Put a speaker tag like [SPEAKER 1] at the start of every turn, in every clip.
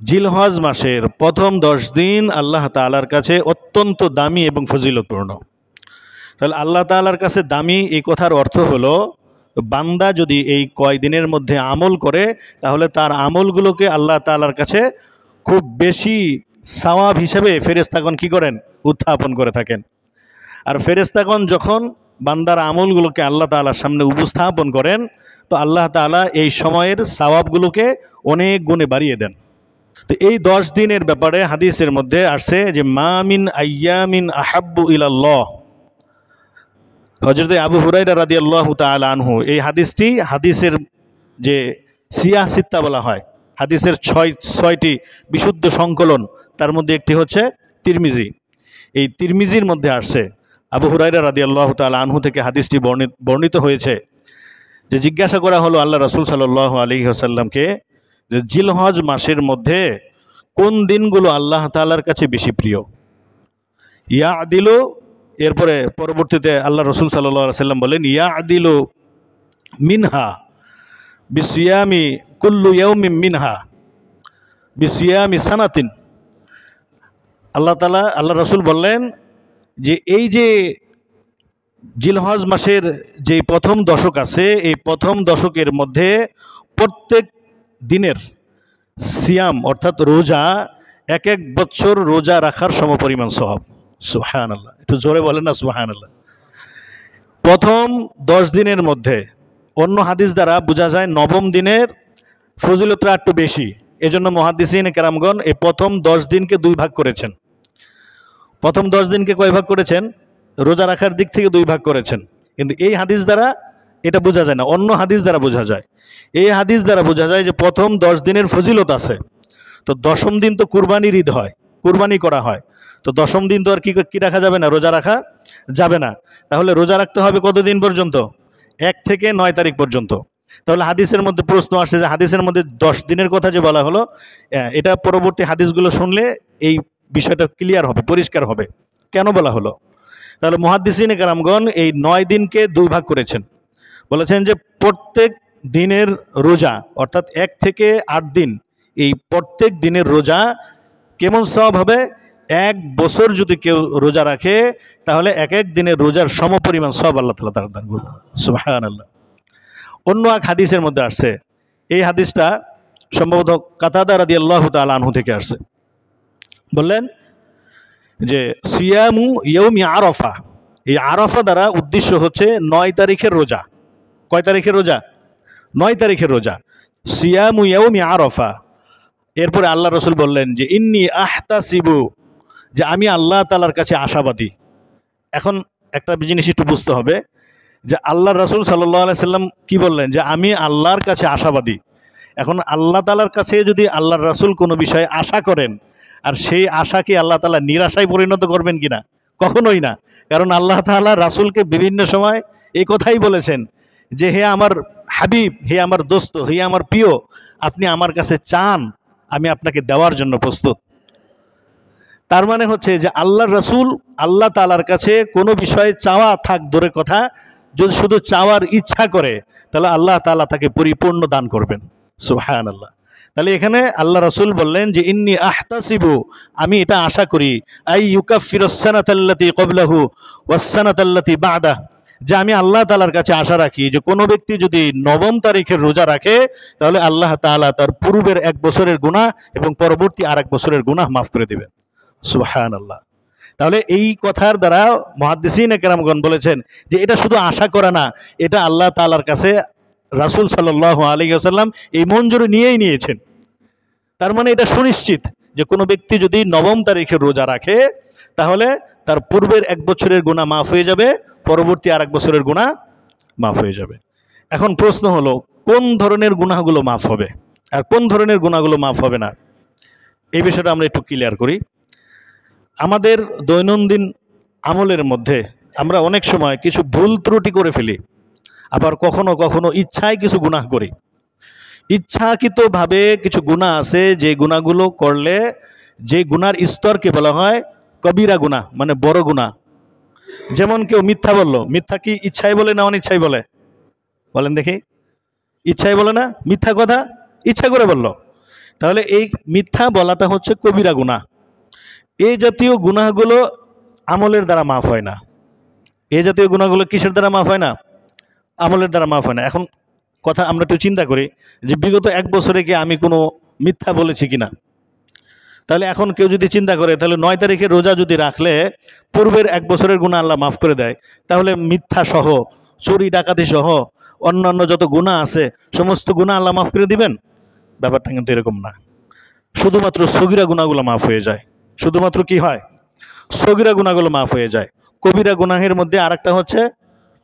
[SPEAKER 1] জিলহজ মাসের প্রথম 10 দিন আল্লাহ তাআলার কাছে অত্যন্ত দামি এবং ফজিলতপূর্ণ। তাহলে আল্লাহ তাআলার কাছে দামি এই কথার অর্থ হলো, বান্দা যদি এই কয়দিনের মধ্যে আমল করে তাহলে তার আমলগুলোকে আল্লাহ তাআলার কাছে খুব বেশি সওয়াব হিসেবে ফেরেশতাগণ কি করেন, উত্থাপন করে থাকেন। আর ফেরেশতাগণ যখন বান্দার আমলগুলোকে আল্লাহ তাআলার সামনে উপস্থাপন করেন তো আল্লাহ তাআলা এই সময়ের সওয়াবগুলোকে অনেক গুণে বাড়িয়ে দেন। তো এই 10 দিনের ব্যাপারে হাদিসের মধ্যে আসছে যে মা মিন আইয়ামিন আহাব্বু ইলাল্লাহ। হযরত আবু হুরায়রা রাদিয়াল্লাহু তাআলা আনহু, এই হাদিসটি হাদিসের যে সিয়াহ সিত্তা বলা হয়, হাদিসের ছয়টি বিশুদ্ধ সংকলন, তার মধ্যে একটি হচ্ছে তিরমিজি। এই তিরমিজির মধ্যে আসছে আবু হুরায়রা রাদিয়াল্লাহু তাআলা আনহু থেকে হাদিসটি বর্ণিত হয়েছে যে জিজ্ঞাসা করা হলো আল্লাহ রাসূল সাল্লাল্লাহু আলাইহি ওয়াসাল্লামকে যে জিলহজ মাসের মধ্যে কোন দিনগুলো আল্লাহ তাআলার কাছে বেশি প্রিয়। ইয়া আদিলু, এরপরে পরবর্তীতে আল্লাহ রসুল সাল্লাল্লাহু আলাইহি ওয়াসাল্লাম বলেন ইয়া আদিলু মিনহা বিসিয়ামি কুল্লু ইয়াউমিন মিনহা বিসিয়ামি সানাতিন। আল্লাহ রসুল বললেন যে এই যে জিলহজ মাসের যে প্রথম দশক আছে, এই প্রথম দশকের মধ্যে প্রত্যেক দিনের সিয়াম অর্থাৎ রোজা এক এক বছর রোজা রাখার সমপরিমাণ সওয়াব। সুবহানাল্লাহ, একটু জোরে বলেন না সুবহানাল্লাহ। প্রথম 10 দিনের মধ্যে অন্য হাদিস দ্বারা বোঝা যায় নবম দিনের ফজিলতটা একটু বেশি। এজন্য মুহাদ্দিসিন কেরামগণ এই প্রথম 10 দিনকে 2 ভাগ করেছেন। প্রথম 10 দিনকে কয় ভাগ করেছেন? রোজা রাখার দিক থেকে 2 ভাগ করেছেন। কিন্তু এই হাদিস দ্বারা এটা বোঝা যায় না, অন্য হাদিস দ্বারা বোঝা যায়। এই হাদিস দ্বারা বোঝা যায় যে প্রথম 10 দিনের ফজিলত আছে। তো দশম দিন তো কুরবানির ঈদ হয়, কুরবানি করা হয়। তো দশম দিন তো আর কি রাখা যাবে না, রোজা রাখা যাবে না। তাহলে রোজা রাখতে হবে কতদিন পর্যন্ত? 1 থেকে 9 তারিখ পর্যন্ত। তাহলে হাদিসের মধ্যে প্রশ্ন আসছে যে হাদিসের মধ্যে 10 দিনের কথা যে বলা হলো, এটা পরবর্তী হাদিসগুলো শুনলে এই বিষয়টা ক্লিয়ার হবে, পরিষ্কার হবে কেন বলা হলো। তাহলে মুহাদ্দিসিন কেরামগণ এই 9 দিনকে 2 ভাগ করেছেন। বলেছেন যে প্রত্যেক দিনের রোজা অর্থাৎ 1 থেকে 8 দিন, এই প্রত্যেক দিনের রোজা কেমন সওয়াব হবে? 1 বছর যদি কেউ রোজা রাখে তাহলে এক এক দিনের রোজার সমপরিমাণ সওয়াব আল্লাহ তাআলা তার দান করবেন। সুবহানাল্লাহ। অন্য এক হাদিসের মধ্যে আসছে, এই হাদিসটা সম্ভবত কাতাদা রাদিয়াল্লাহু তাআলা আনহু থেকে আসছে। বললেন যে সিয়ামু ইয়াউমি আরাফা, এই আরাফা দ্বারা উদ্দেশ্য হচ্ছে 9 তারিখের রোজা। কয় তারিখের রোজা? 9 তারিখের রোজা। সিয়ামু ইয়াউমি আরাফা। এরপরে আল্লাহ রসুল বললেন যে ইন্নী আহতাসিবু, যে আমি আল্লাহ তাআলার কাছে আশাবাদী। এখন একটা জিনিস একটু বুঝতে হবে যে আল্লাহ রসুল সাল্লাল্লাহু আলাইহি সাল্লাম কি বললেন যে আমি আল্লাহর কাছে আশাবাদী। এখন আল্লাহ তাআলার কাছে যদি আল্লাহর রসুল কোনো বিষয়ে আশা করেন আর সেই আশাকে আল্লাহ তাআলা নিরাশায় পরিণত করবেন কিনা? কখনোই না। কারণ আল্লাহ তাআলা রাসূলকে বিভিন্ন সময় এই কথাই বলেছেন যে হে আমার হাবিব, হে আমার দোস্ত, হে আমার প্রিয়, আপনি আমার কাছে চান, আমি আপনাকে দেওয়ার জন্য প্রস্তুত। তার মানে হচ্ছে যে আল্লাহর রাসূল আল্লাহ তাআলার কাছে কোনো বিষয়ে চাওয়া থাক দূরের কথা, যদি শুধু চাওয়ার ইচ্ছা করে তাহলে আল্লাহ তাআলা তাকে পরিপূর্ণ দান করবেন। সুবহানাল্লাহ। তাহলে এখানে আল্লাহ রাসূল বললেন যে ইন্নী আহতাসিবু, আমি এটা আশা করি, আই ইউকাফিরুস সানাতাল্লাতী ক্বাবলাহু ওয়াস সানাতাল্লাতী বা'দাহু, যে আমি আল্লাহ তাআলার কাছে আশা রাখি যে কোনো ব্যক্তি যদি 9 তারিখের রোজা রাখে তাহলে আল্লাহ তাআলা তার পূর্বের 1 বছরের গুনাহ এবং পরবর্তী আরেক বছরের গুনাহ মাফ করে দিবেন। সুবহানাল্লাহ। তাহলে এই কথার দ্বারা মুহাদ্দিসিন কেরামগণ বলেছেন যে এটা শুধু আশা করা না, এটা আল্লাহ তাআলার কাছে রাসূল সাল্লাল্লাহু আলাইহি ওয়াসাল্লাম এই মঞ্জুরি নিয়েছেন। তার মানে এটা সুনিশ্চিত যে কোনো ব্যক্তি যদি 9 তারিখের রোজা রাখে তাহলে তার পূর্বের 1 বছরের গুনাহ মাফ হয়ে যাবে, পরবর্তী আরেক বছরের গুনাহ মাফ হয়ে যাবে। এখন প্রশ্ন হলো কোন ধরনের গুনাহগুলো মাফ হবে আর কোন ধরনের গুনাহগুলো মাফ হবে না, এই বিষয়টা আমরা একটু ক্লিয়ার করি। আমাদের দৈনন্দিন আমলের মধ্যে আমরা অনেক সময় কিছু ভুল ত্রুটি করে ফেলি, আবার কখনো কখনো ইচ্ছায় কিছু গুনাহ করি। ইচ্ছাকৃতভাবে কিছু গুনাহ আছে যে গুনাহগুলো করলে যে গুনার স্তরকে বলা হয় কবিরা গুনাহ, মানে বড় গুনাহ। যেমন কেউ মিথ্যা বলল, মিথ্যা কি ইচ্ছায় বলে না অনিচ্ছায় বলে? বলেন দেখি। ইচ্ছায় বলে না, মিথ্যা কথা ইচ্ছা করে বলল। তাহলে এই মিথ্যা বলাটা হচ্ছে কবিরা গুনাহ। এই জাতীয় গুনাহগুলো আমলের দ্বারা মাফ হয় না। এই জাতীয় গুনাহগুলো কিসের দ্বারা মাফ হয় না? আমলের দ্বারা মাফ হয় না। এখন কথা আমরা একটু চিন্তা করি যে বিগত 1 বছরে কি আমি কোনো মিথ্যা বলেছি কিনা। তাহলে এখন কেউ যদি চিন্তা করে, তাহলে 9 তারিখে রোজা যদি রাখলে পূর্বের 1 বছরের গুনাহ আল্লাহ মাফ করে দেয়, তাহলে মিথ্যা সহ, চুরি ডাকাতি সহ অন্যান্য যত গুনাহ আছে সমস্ত গুনাহ আল্লাহ মাফ করে দিবেন? ব্যাপারটা কিন্তু এরকম না। শুধুমাত্র সগীরা গুনাহগুলো মাফ হয়ে যায়। শুধুমাত্র কি হয়? সগীরা গুনাহগুলো মাফ হয়ে যায়। কবিরা গুনাহের মধ্যে আরেকটা হচ্ছে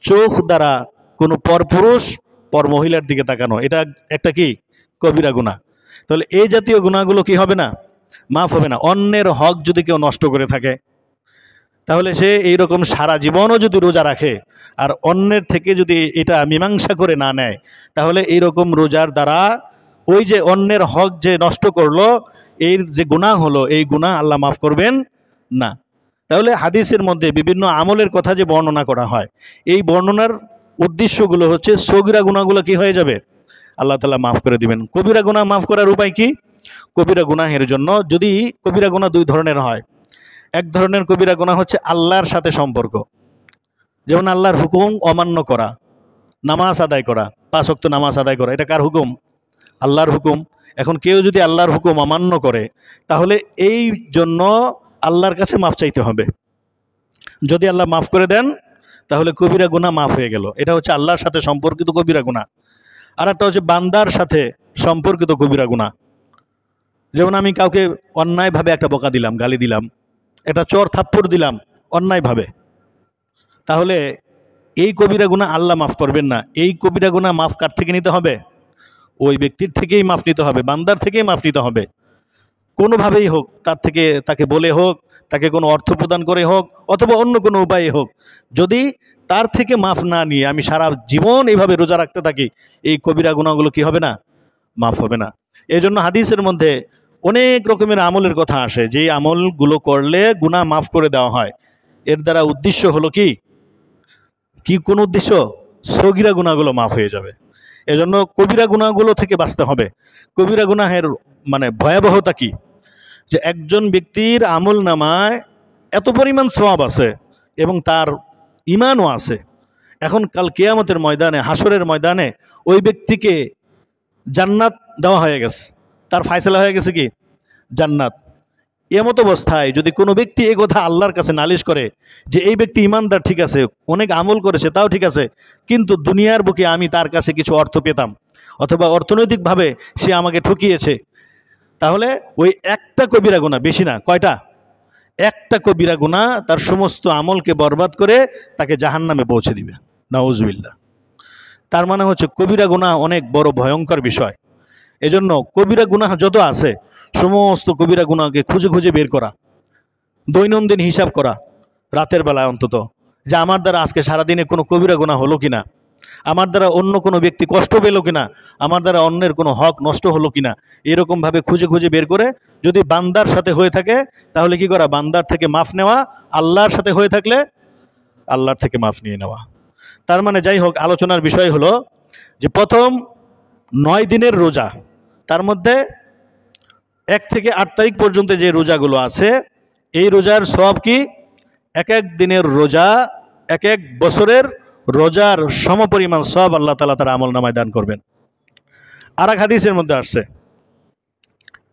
[SPEAKER 1] চোখ দ্বারা কোনো পরপুরুষ পর মহিলার দিকে তাকানো, এটা একটা কি কবিরা গুনাহ। তাহলে এই জাতীয় গুনাহগুলো কি হবে না? মাফ হবে না। অন্যের হক যদি কেউ নষ্ট করে থাকে, তাহলে সে এইরকম সারা জীবনও যদি রোজা রাখে আর অন্যের থেকে যদি এটা মীমাংসা করে না নেয়, তাহলে এইরকম রোজার দ্বারা ওই যে অন্যের হক যে নষ্ট করলো, এর যে গুনাহ হলো, এই গুনাহ আল্লাহ মাফ করবেন না। তাহলে হাদিসের মধ্যে বিভিন্ন আমলের কথা যে বর্ণনা করা হয়, এই বর্ণনার উদ্দেশ্যগুলো হচ্ছে সগীরা গুনাহগুলো কি হয়ে যাবে? আল্লাহ তাআলা মাফ করে দিবেন। কবিরা গুনাহ মাফ করার উপায় কি? কবিরা গুনাহের জন্য যদি কবিরা গুনাহ 2 ধরনের হয়। এক ধরনের কবিরা গুনাহ হচ্ছে আল্লাহর সাথে সম্পর্ক, যেমন আল্লাহর হুকুম অমান্য করা, নামাজ আদায় করা, 5 ওয়াক্ত নামাজ আদায় করা, এটা কার হুকুম? আল্লাহর হুকুম। এখন কেউ যদি আল্লাহর হুকুম অমান্য করে, তাহলে এই জন্য আল্লাহর কাছে মাফ চাইতে হবে। যদি আল্লাহ মাফ করে দেন, তাহলে কবিরা গুনাহ মাফ হয়ে গেল। এটা হচ্ছে আল্লাহর সাথে সম্পর্কিত কবিরা গুনাহ। আর একটা হচ্ছে বান্দার সাথে সম্পর্কিত কবিরা গুনাহ। যেমন আমি কাউকে অন্যায়ভাবে একটা বকা দিলাম, গালি দিলাম, একটা চর থাপ্পড় দিলাম অন্যায়ভাবে, তাহলে এই কবিরা গুনাহ আল্লাহ মাফ করবেন না। এই কবিরা গুনাহ মাফ কার থেকে নিতে হবে? ওই ব্যক্তির থেকেই মাফ নিতে হবে, বান্দার থেকেই মাফ নিতে হবে। কোনোভাবেই হোক, তাকে বলে হোক, তাকে কোনো অর্থ প্রদান করে হোক, অথবা অন্য কোনো উপায়ে হোক, যদি তার থেকে মাফ না নিয়ে আমি সারা জীবন এইভাবে রোজা রাখতে থাকি, এই কবিরা গুনাহগুলো কি হবে না? মাফ হবে না। এই জন্য হাদিসের মধ্যে অনেক রকমের আমলের কথা আসে, যেই আমলগুলো করলে গুনাহ মাফ করে দেওয়া হয়। এর দ্বারা উদ্দেশ্য হলো কি কোন উদ্দেশ্য? সগীরা গুনাহগুলো মাফ হয়ে যাবে। এজন্য কবিরা গুনাহগুলো থেকে বাঁচতে হবে। কবিরা গুনাহের মানে ভয়াবহতা কি, যে একজন ব্যক্তির আমল নামায় এত পরিমাণ সওয়াব আছে এবং তার ঈমানও আছে। এখন কাল কিয়ামতের ময়দানে, হাসরের ময়দানে ওই ব্যক্তিকে জান্নাত দেওয়া হয়ে গেছে, তার ফায়সালা হয়ে গেছে কি জান্নাত। এমত অবস্থায় যদি কোনো ব্যক্তি এই কথা আল্লাহর কাছে নালিশ করে যে এই ব্যক্তি ইমানদার, ঠিক আছে, অনেক আমল করেছে, তাও ঠিক আছে, কিন্তু দুনিয়ার বুকে আমি তার কাছে কিছু অর্থ পেতাম, অথবা অর্থনৈতিকভাবে সে আমাকে ঠকিয়েছে, তাহলে ওই একটা কবিরা গুনাহ, বেশি না, কয়টা? একটা কবিরা গুনাহ তার সমস্ত আমলকে বরবাদ করে তাকে জাহান্নামে পৌঁছে দিবে। নাউজুবিল্লাহ। তার মানে হচ্ছে কবিরা গুনাহ অনেক বড় ভয়ঙ্কর বিষয়। এজন্য কবিরা গুনাহ যত আছে, সমস্ত কবিরা গুনাহকে খুঁজে খুঁজে বের করা, দৈনন্দিন হিসাব করা, রাতের বেলায় অন্তত, যে আমার দ্বারা আজকে সারাদিনে কোনো কবিরা গুনাহ হলো কিনা, আমার দ্বারা অন্য কোনো ব্যক্তি কষ্ট পেল কিনা, আমার দ্বারা অন্যের কোনো হক নষ্ট হলো কিনা, এরকমভাবে খুঁজে খুঁজে বের করে যদি বান্দার সাথে হয়ে থাকে, তাহলে কি করা? বান্দার থেকে মাফ নেওয়া। আল্লাহর সাথে হয়ে থাকলে আল্লাহর থেকে মাফ নিয়ে নেওয়া। তার মানে যাই হোক, আলোচনার বিষয় হলো যে প্রথম 9 দিনের রোজা, তার মধ্যে 1 থেকে 8 তারিখ পর্যন্ত যে রোজাগুলো আছে, এই রোজার সওয়াব কি? এক এক দিনের রোজা এক এক বছরের রোজার সমপরিমাণ সওয়াব আল্লাহ তাআলা তার আমল নামায় দান করবেন। আর এক হাদিসের মধ্যে আসছে,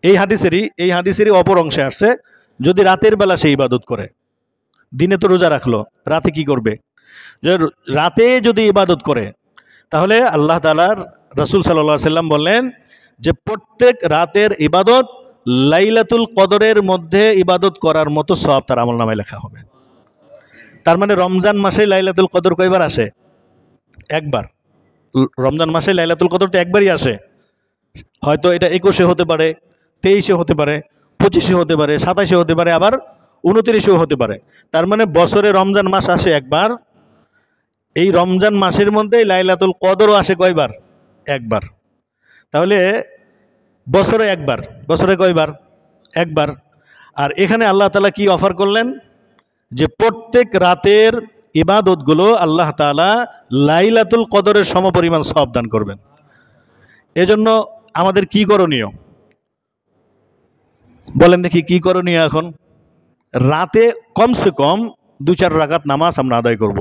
[SPEAKER 1] এই হাদিসেরই অপর অংশে আসছে, যদি রাতের বেলা সে ইবাদত করে, দিনে তো রোজা রাখলো, রাতে কি করবে? যে রাতে যদি ইবাদত করে, তাহলে আল্লাহ তাআলার রাসূল সাল্লাল্লাহু আলাইহি সাল্লাম বললেন যে প্রত্যেক রাতের ইবাদত লাইলাতুল কদরের মধ্যে ইবাদত করার মতো সওয়াব তার আমলনামায় লেখা হবে। তার মানে রমজান মাসে লাইলাতুল কদর কয়বার আসে? একবার। রমজান মাসে লাইলাতুল কদর তো একবারই আসে। হয়তো এটা 21-এ হতে পারে, 23-এ হতে পারে, 25-এ হতে পারে, 27-এ হতে পারে, আবার 29-এও হতে পারে। তার মানে বছরে রমজান মাস আসে একবার। এই রমজান মাসের মধ্যে লাইলাতুল কদরও আসে কয়বার? একবার। তাহলে বছরে একবার, বছরে কয়বার? একবার। আর এখানে আল্লাহ তাআলা কি অফার করলেন? যে প্রত্যেক রাতের ইবাদতগুলো আল্লাহ তাআলা লাইলাতুল কদরের সমপরিমাণ সওয়াব দান করবেন। এজন্য আমাদের কি করণীয়? বলেন দেখি কি করণীয় এখন? রাতে কমসে কম 2-4 রাকাত নামাজ আমরা আদায় করব।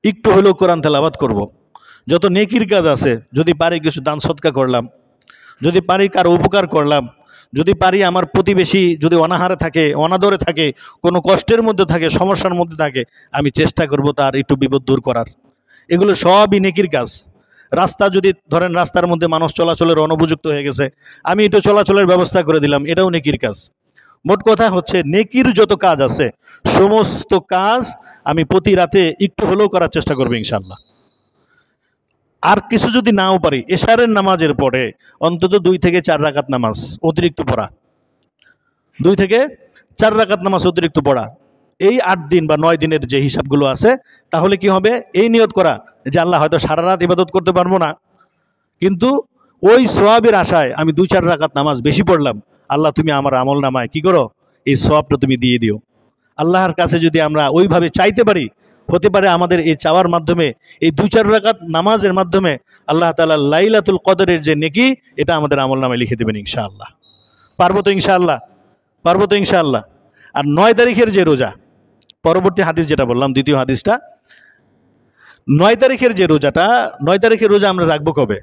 [SPEAKER 1] একটু হলেও কোরআন তেলাওয়াত করব। যত নেকির কাজ আছে, যদি পারি কিছু দান সদকা করলাম, যদি পারি কারো উপকার করলাম, যদি পারি আমার প্রতিবেশী যদি অনাহারে থাকে, অনাদরে থাকে, কোনো কষ্টের মধ্যে থাকে, সমস্যার মধ্যে থাকে, আমি চেষ্টা করব তার একটু বিপদ দূর করার। এগুলো সবই নেকির কাজ। রাস্তা যদি ধরেন রাস্তার মধ্যে মানুষ চলাচলের অনুপযুক্ত হয়ে গেছে, আমি একটু চলাচলের ব্যবস্থা করে দিলাম, এটাও নেকির কাজ। মোট কথা হচ্ছে নেকির যত কাজ আছে সমস্ত কাজ আমি প্রতি রাতে একটু হলেও করার চেষ্টা করবো ইনশাআল্লাহ। আর কিছু যদি নাও পারি, এশারের নামাজের পরে অন্তত 2 থেকে 4 রাকাত নামাজ অতিরিক্ত পড়া, 2 থেকে 4 রাকাত নামাজ অতিরিক্ত পড়া, এই 8 দিন বা 9 দিনের যে হিসাবগুলো আছে, তাহলে কি হবে? এই নিয়ত করা যে আল্লাহ হয়তো সারা রাত ইবাদত করতে পারবো না, কিন্তু ওই সওয়াবের আশায় আমি 2-4 রাকাত নামাজ বেশি পড়লাম, আল্লাহ তুমি আমার আমল নামায় কি করো, এই সওয়াবটা তুমি দিয়ে দিও। আল্লাহর কাছে যদি আমরা ওইভাবে চাইতে পারি, হতে পারে আমাদের এই চাওয়ার মাধ্যমে, এই 2-4 রাকাত নামাজের মাধ্যমে আল্লাহ তাআলা লাইলাতুল কদরের যে নেকি, এটা আমাদের আমল নামায় লিখে দেবেন ইনশাআল্লাহ। পারবো তো ইনশাআল্লাহ? পারবো তো ইনশাআল্লাহ? আর 9 তারিখের যে রোজা, পরবর্তী হাদিস যেটা বললাম, দ্বিতীয় হাদিসটা, 9 তারিখের যে রোজাটা, 9 তারিখের রোজা আমরা রাখবো কবে?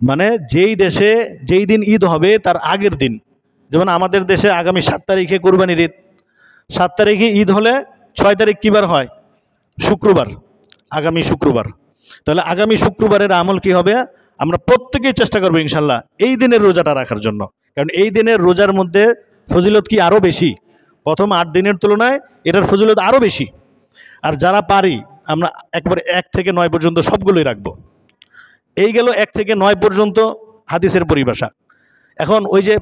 [SPEAKER 1] মানে যেই দেশে যেই দিন ঈদ হবে তার আগের দিন। যেমন আমাদের দেশে আগামী 7 তারিখে কুরবানির ঈদ, 7 তারিখে ঈদ হলে 6 তারিখ কী বার হয়? শুক্রবার, আগামী শুক্রবার। তাহলে আগামী শুক্রবারের আমল কি হবে? আমরা প্রত্যেকেই চেষ্টা করবো ইনশাল্লাহ এই দিনের রোজাটা রাখার জন্য, কারণ এই দিনের রোজার মধ্যে ফজিলত কি আরও বেশি, প্রথম 8 দিনের তুলনায় এটার ফজিলত আরও বেশি। আর যারা পারি আমরা একবারে 1 থেকে 9 পর্যন্ত সবগুলোই রাখবো। এই গেল 1 থেকে 9 পর্যন্ত হাদিসের পরিভাষা। এখন ওই যে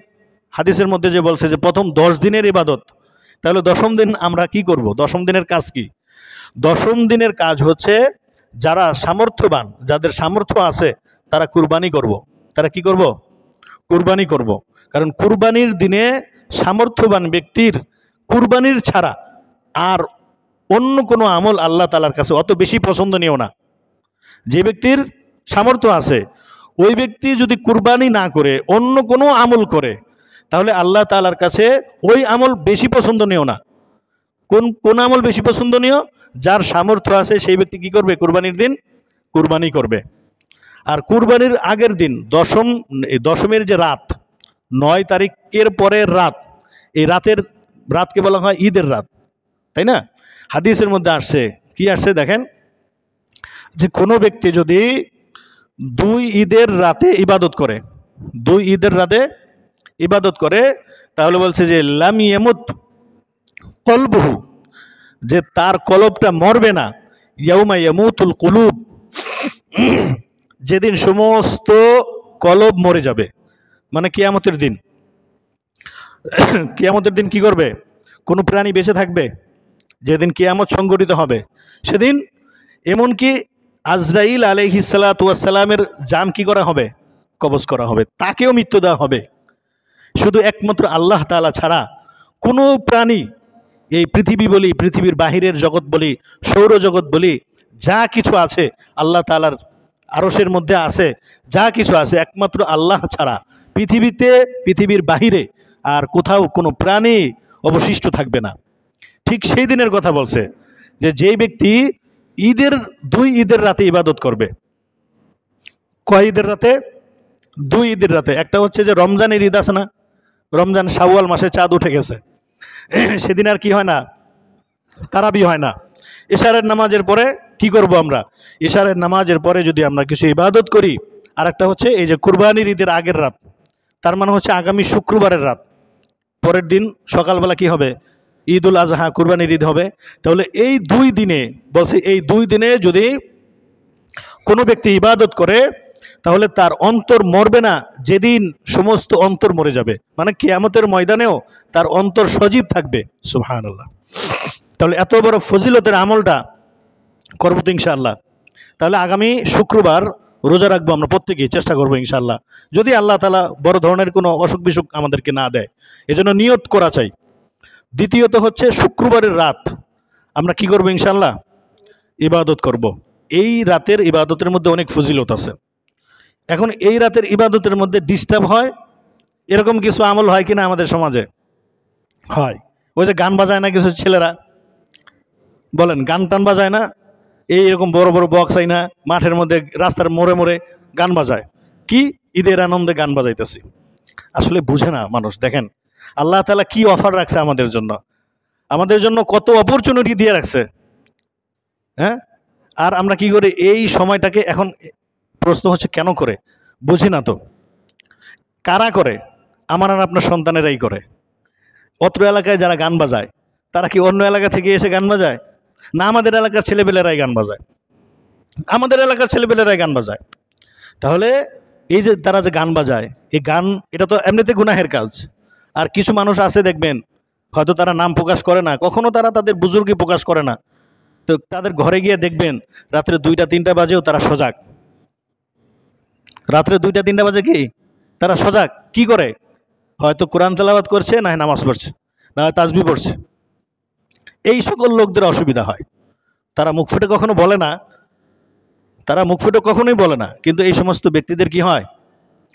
[SPEAKER 1] হাদিসের মধ্যে যে বলছে যে প্রথম 10 দিনের ইবাদত, তাহলে 10ম দিন আমরা কি করব? 10ম দিনের কাজ কি? 10ম দিনের কাজ হচ্ছে যারা সামর্থ্যবান, যাদের সামর্থ্য আছে, তারা কুরবানি করব। তারা কি করব? কুরবানি করব। কারণ কুরবানির দিনে সামর্থ্যবান ব্যক্তির কুরবানির ছাড়া আর অন্য কোনো আমল আল্লাহ তাআলার কাছে অত বেশি পছন্দনীয় না। যে ব্যক্তির সামর্থ্য আছে ওই ব্যক্তি যদি কুরবানি না করে অন্য কোনো আমল করে, তাহলে আল্লাহ তাআলার কাছে ওই আমল বেশি পছন্দনীয় না। কোন আমল বেশি পছন্দনীয়? যার সামর্থ্য আছে সেই ব্যক্তি কি করবে? কুরবানির দিন কুরবানি করবে। আর কুরবানির আগের দিন দশমের যে রাত, 9 তারিখের পরের রাত, এই রাতকে বলা হয় ঈদের রাত, তাই না? হাদিসের মধ্যে আসছে, কি আসছে দেখেন, যে কোনো ব্যক্তি যদি 2 ঈদের রাতে ইবাদত করে, 2 ঈদের রাতে ইবাদত করে, তাহলে বলছে যে লাম ইয়ামুত কলবুহু, যে তার কলবটা মরবে না, ইয়াউমা ইয়ামুতুল কুলুব, যেদিন সমস্ত কলব মরে যাবে, মানে কিয়ামতের দিন। কিয়ামতের দিন কি করবে? কোনো প্রাণী বেঁচে থাকবে? যেদিন কিয়ামত সংঘটিত হবে সেদিন এমনকি আজরাইল আলাইহিস সালাতু ওয়াস সালামের জান কি করা হবে? কবজ করা হবে, তাকেও মৃত্যু দেওয়া হবে। শুধু একমাত্র আল্লাহ তাআলা ছাড়া কোনো প্রাণী, এই পৃথিবী বলি, পৃথিবীর বাহিরের জগৎ বলি, সৌরজগৎ বলি, যা কিছু আছে আল্লাহ তাআলার আরশের মধ্যে আছে, যা কিছু আছে একমাত্র আল্লাহ ছাড়া পৃথিবীতে, পৃথিবীর বাহিরে আর কোথাও কোনো প্রাণী অবশিষ্ট থাকবে না। ঠিক সেই দিনের কথা বলছে যে যেই ব্যক্তি ঈদের 2 ঈদের রাতে ইবাদত করবে। কয় ঈদের রাতে? 2 ঈদের রাতে। একটা হচ্ছে যে রমজানের ঈদ আছে না, রমজান শাওয়াল মাসে চাঁদ উঠে গেছে, সেদিন আর কি হয় না? তারাবি হয় না। ইশারের নামাজের পরে কি করব আমরা? ইশারের নামাজের পরে যদি আমরা কিছু ইবাদত করি, আর একটা হচ্ছে এই যে কুরবানির ঈদের আগের রাত, তার মানে হচ্ছে আগামী শুক্রবারের রাত, পরের দিন সকালবেলা কি হবে? ঈদুল আজহা, কুরবানির ঈদ হবে। তাহলে এই 2 দিনে বলছে, এই 2 দিনে যদি কোনো ব্যক্তি ইবাদত করে, তাহলে তার অন্তর মরবে না যেদিন সমস্ত অন্তর মরে যাবে, মানে কিয়ামতের ময়দানেও তার অন্তর সজীব থাকবে। সুবহানাল্লাহ। তাহলে এত বড় ফজিলতের আমলটা করবো তো ইনশাআল্লাহ। তাহলে আগামী শুক্রবার রোজা রাখবো, আমরা প্রত্যেকেই চেষ্টা করবো ইনশাআল্লাহ, যদি আল্লাহ তাআলা বড় ধরনের কোনো অসুখ বিসুখ আমাদেরকে না দেয়, এজন্য নিয়ত করা চাই। দ্বিতীয়ত হচ্ছে শুক্রবারের রাত আমরা কি করবো? ইনশাআল্লাহ ইবাদত করব। এই রাতের ইবাদতের মধ্যে অনেক ফজিলত আছে। এখন এই রাতের ইবাদতের মধ্যে ডিস্টার্ব হয় এরকম কিছু আমল হয় কিনা আমাদের সমাজে? হয়। ওই যে গান বাজায় না কিছু ছেলেরা, বলেন গান টান বাজায় না, এইরকম বড় বড় বক্স আই না মাঠের মধ্যে রাস্তার মোড়ে মোড়ে গান বাজায়, কি ঈদের আনন্দে গান বাজাইতেছি। আসলে বুঝে না মানুষ। দেখেন আল্লাহ তাআলা কি অফার রাখছে আমাদের জন্য, আমাদের জন্য কত অপরচুনিটি দিয়ে রাখছে। হ্যাঁ, আর আমরা কি করি এই সময়টাকে? এখন প্রশ্ন হচ্ছে কেন করে, বুঝি না তো। কারা করে? আমার আর আপনার সন্তানেরাই করে। অত্র এলাকায় যারা গান বাজায় তারা কি অন্য এলাকা থেকে এসে গান বাজায়? না, আমাদের এলাকার ছেলেপেলেরাই গান বাজায়, আমাদের এলাকার ছেলেপেলেরাই গান বাজায়। তাহলে এই যে তারা যে গান বাজায়, এই গান এটা তো এমনিতে গুনাহের কাজ। আর কিছু মানুষ আছে দেখবেন, হয়তো তারা নাম প্রকাশ করে না, কখনো তারা তাদের বুজুর্গই প্রকাশ করে না, তো তাদের ঘরে গিয়ে দেখবেন রাত্রে 2টা 3টা বাজেও তারা সজাগ। রাত্রে 2টা 3টা বাজে কি তারা সজাগ? কি করে? হয়তো কোরআন তেলাওয়াত করছে, না হয় নামাজ পড়ছে, না হয় তাসবিহ পড়ছে। এই সকল লোকদের অসুবিধা হয়। তারা মুখ ফুটে কখনো বলে না, তারা মুখ ফুটে কখনোই বলে না, কিন্তু এই সমস্ত ব্যক্তিদের কি হয়?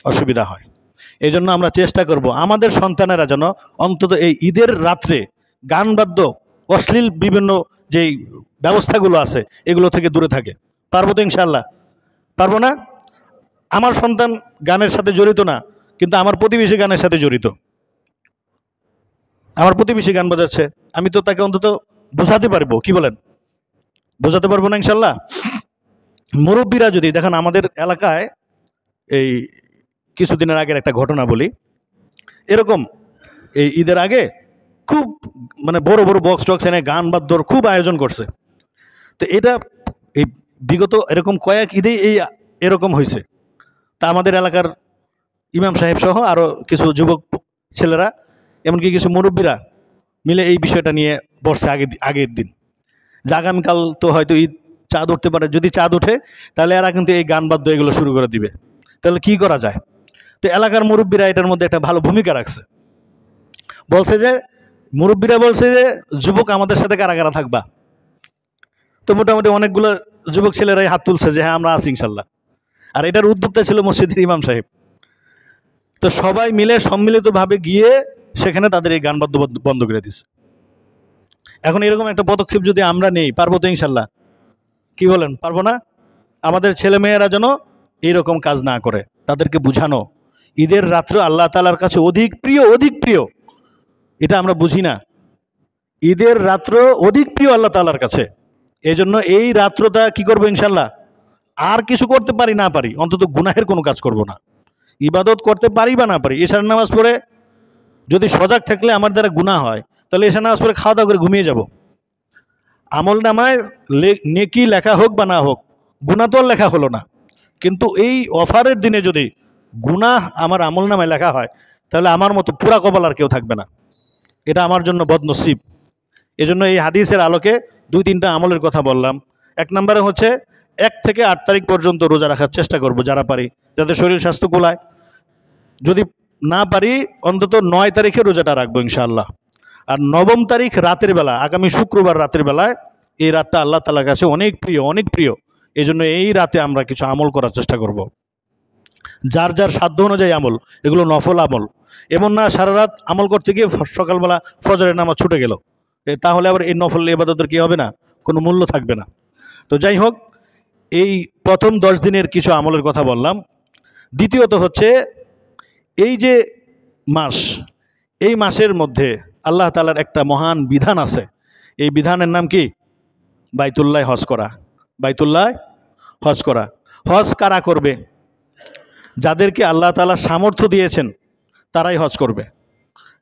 [SPEAKER 1] অসুবিধা হয়। এই জন্য আমরা চেষ্টা করব আমাদের সন্তানেরা যেন অন্তত এই ঈদের রাত্রে গান বাদ্য অশ্লীল বিভিন্ন যেই ব্যবস্থাগুলো আছে এগুলো থেকে দূরে থাকে। পারবো তো ইনশাল্লাহ? পারবো না? আমার সন্তান গানের সাথে জড়িত না, কিন্তু আমার প্রতিবেশী গানের সাথে জড়িত। আমার প্রতিবেশী গান বাজাচ্ছে, আমি তো তাকে অন্তত বোঝাতে পারবো। কি বলেন? বোঝাতে পারবো না ইনশাল্লাহ? মুরব্বীরা যদি দেখেন, আমাদের এলাকায় এই কিছুদিনের আগের একটা ঘটনা বলি। এরকম এই ঈদের আগে খুব মানে বড় বড় বক্স টক্স এনে গান বাদ্যর খুব আয়োজন করছে। তো এটা এই বিগত এরকম কয়েক ঈদেই এরকম হয়েছে। তা আমাদের এলাকার ইমাম সাহেব সহ আরও কিছু যুবক ছেলেরা, এমনকি কিছু মুরব্বীরা মিলে এই বিষয়টা নিয়ে বসছে আগের দিন, যে আগামীকাল তো হয়তো ঈদ, চাঁদ উঠতে পারে, যদি চাঁদ ওঠে তাহলে এরা কিন্তু এই গান বাদ্য এগুলো শুরু করে দিবে। তাহলে কি করা যায়? তো এলাকার মুরব্বীরা এটার মধ্যে একটা ভালো ভূমিকা রাখছে। বলছে যে, মুরব্বীরা বলছে যে যুবক আমাদের সাথে কারা কারা থাকবা। তো মোটামুটি অনেকগুলো যুবক ছেলেরাই হাত তুলছে যে হ্যাঁ আমরা আছি ইনশাল্লাহ। আর এটার উদ্যোক্তা ছিল মসজিদের ইমাম সাহেব। তো সবাই মিলে সম্মিলিতভাবে গিয়ে সেখানে তাদের এই গান বাদ্য বন্ধ করে দিছে। এখন এরকম একটা পদক্ষেপ যদি আমরা নেই, পারবো তো ইনশাল্লাহ? কি বলেন, পারবো না? আমাদের ছেলেমেয়েরা যেন এইরকম কাজ না করে, তাদেরকে বুঝানো ঈদের রাত্র আল্লাহ তাআলার কাছে অধিক প্রিয়, অধিক প্রিয়। এটা আমরা বুঝি না। ঈদের রাত্র অধিক প্রিয় আল্লাহ তাআলার কাছে। এই জন্য এই রাত্রটা কি করবো ইনশাল্লাহ? আর কিছু করতে পারি না পারি, অন্তত গুনাহের কোনো কাজ করব না। ইবাদত করতে পারি বা না পারি, এশার নামাজ পড়ে যদি সজাগ থাকলে আমার দ্বারা গুনাহ হয়, তাহলে এশার নামাজ পড়ে খাওয়া দাওয়া করে ঘুমিয়ে যাব। আমল নামায় নেকি লেখা হোক বা না হোক, গুনাহ তো আর লেখা হলো না। কিন্তু এই অফারের দিনে যদি গুনাহ আমার আমল নামায় লেখা হয়, তাহলে আমার মতো পুরা কপাল আর কেউ থাকবে না। এটা আমার জন্য বদনসিব। এজন্য এই হাদিসের আলোকে 2-3টা আমলের কথা বললাম। 1 নম্বরে হচ্ছে 1 থেকে 8 তারিখ পর্যন্ত রোজা রাখার চেষ্টা করব যারা পারি, যাদের শরীর স্বাস্থ্য কুলায়। যদি না পারি অন্তত 9 তারিখে রোজাটা রাখবো ইনশাআল্লাহ। আর 9ম তারিখ রাতের বেলা, আগামী শুক্রবার রাতের বেলায়, এই রাতটা আল্লাহ তাআলার কাছে অনেক প্রিয়, অনেক প্রিয়। এই জন্য এই রাতে আমরা কিছু আমল করার চেষ্টা করব। যার যার সাধ্য অনুযায়ী আমল, এগুলো নফল আমল। এমন না সারা রাত আমল করতে গিয়ে সকালবেলা ফজরের নামাজ ছুটে গেল, তাহলে আবার এই নফল ইবাদতের কি হবে না, কোনো মূল্য থাকবে না। তো যাই হোক, এই প্রথম 10 দিনের কিছু আমলের কথা বললাম। দ্বিতীয়ত হচ্ছে এই যে মাস, এই মাসের মধ্যে আল্লাহ তাআলার একটা মহান বিধান আছে। এই বিধানের নাম কি? বাইতুল্লাহ হজ করা। বাইতুল্লাহ হজ করা। হজ কারা করবে? যাদেরকে আল্লাহ তাআলা সামর্থ্য দিয়েছেন তারাই হজ করবে।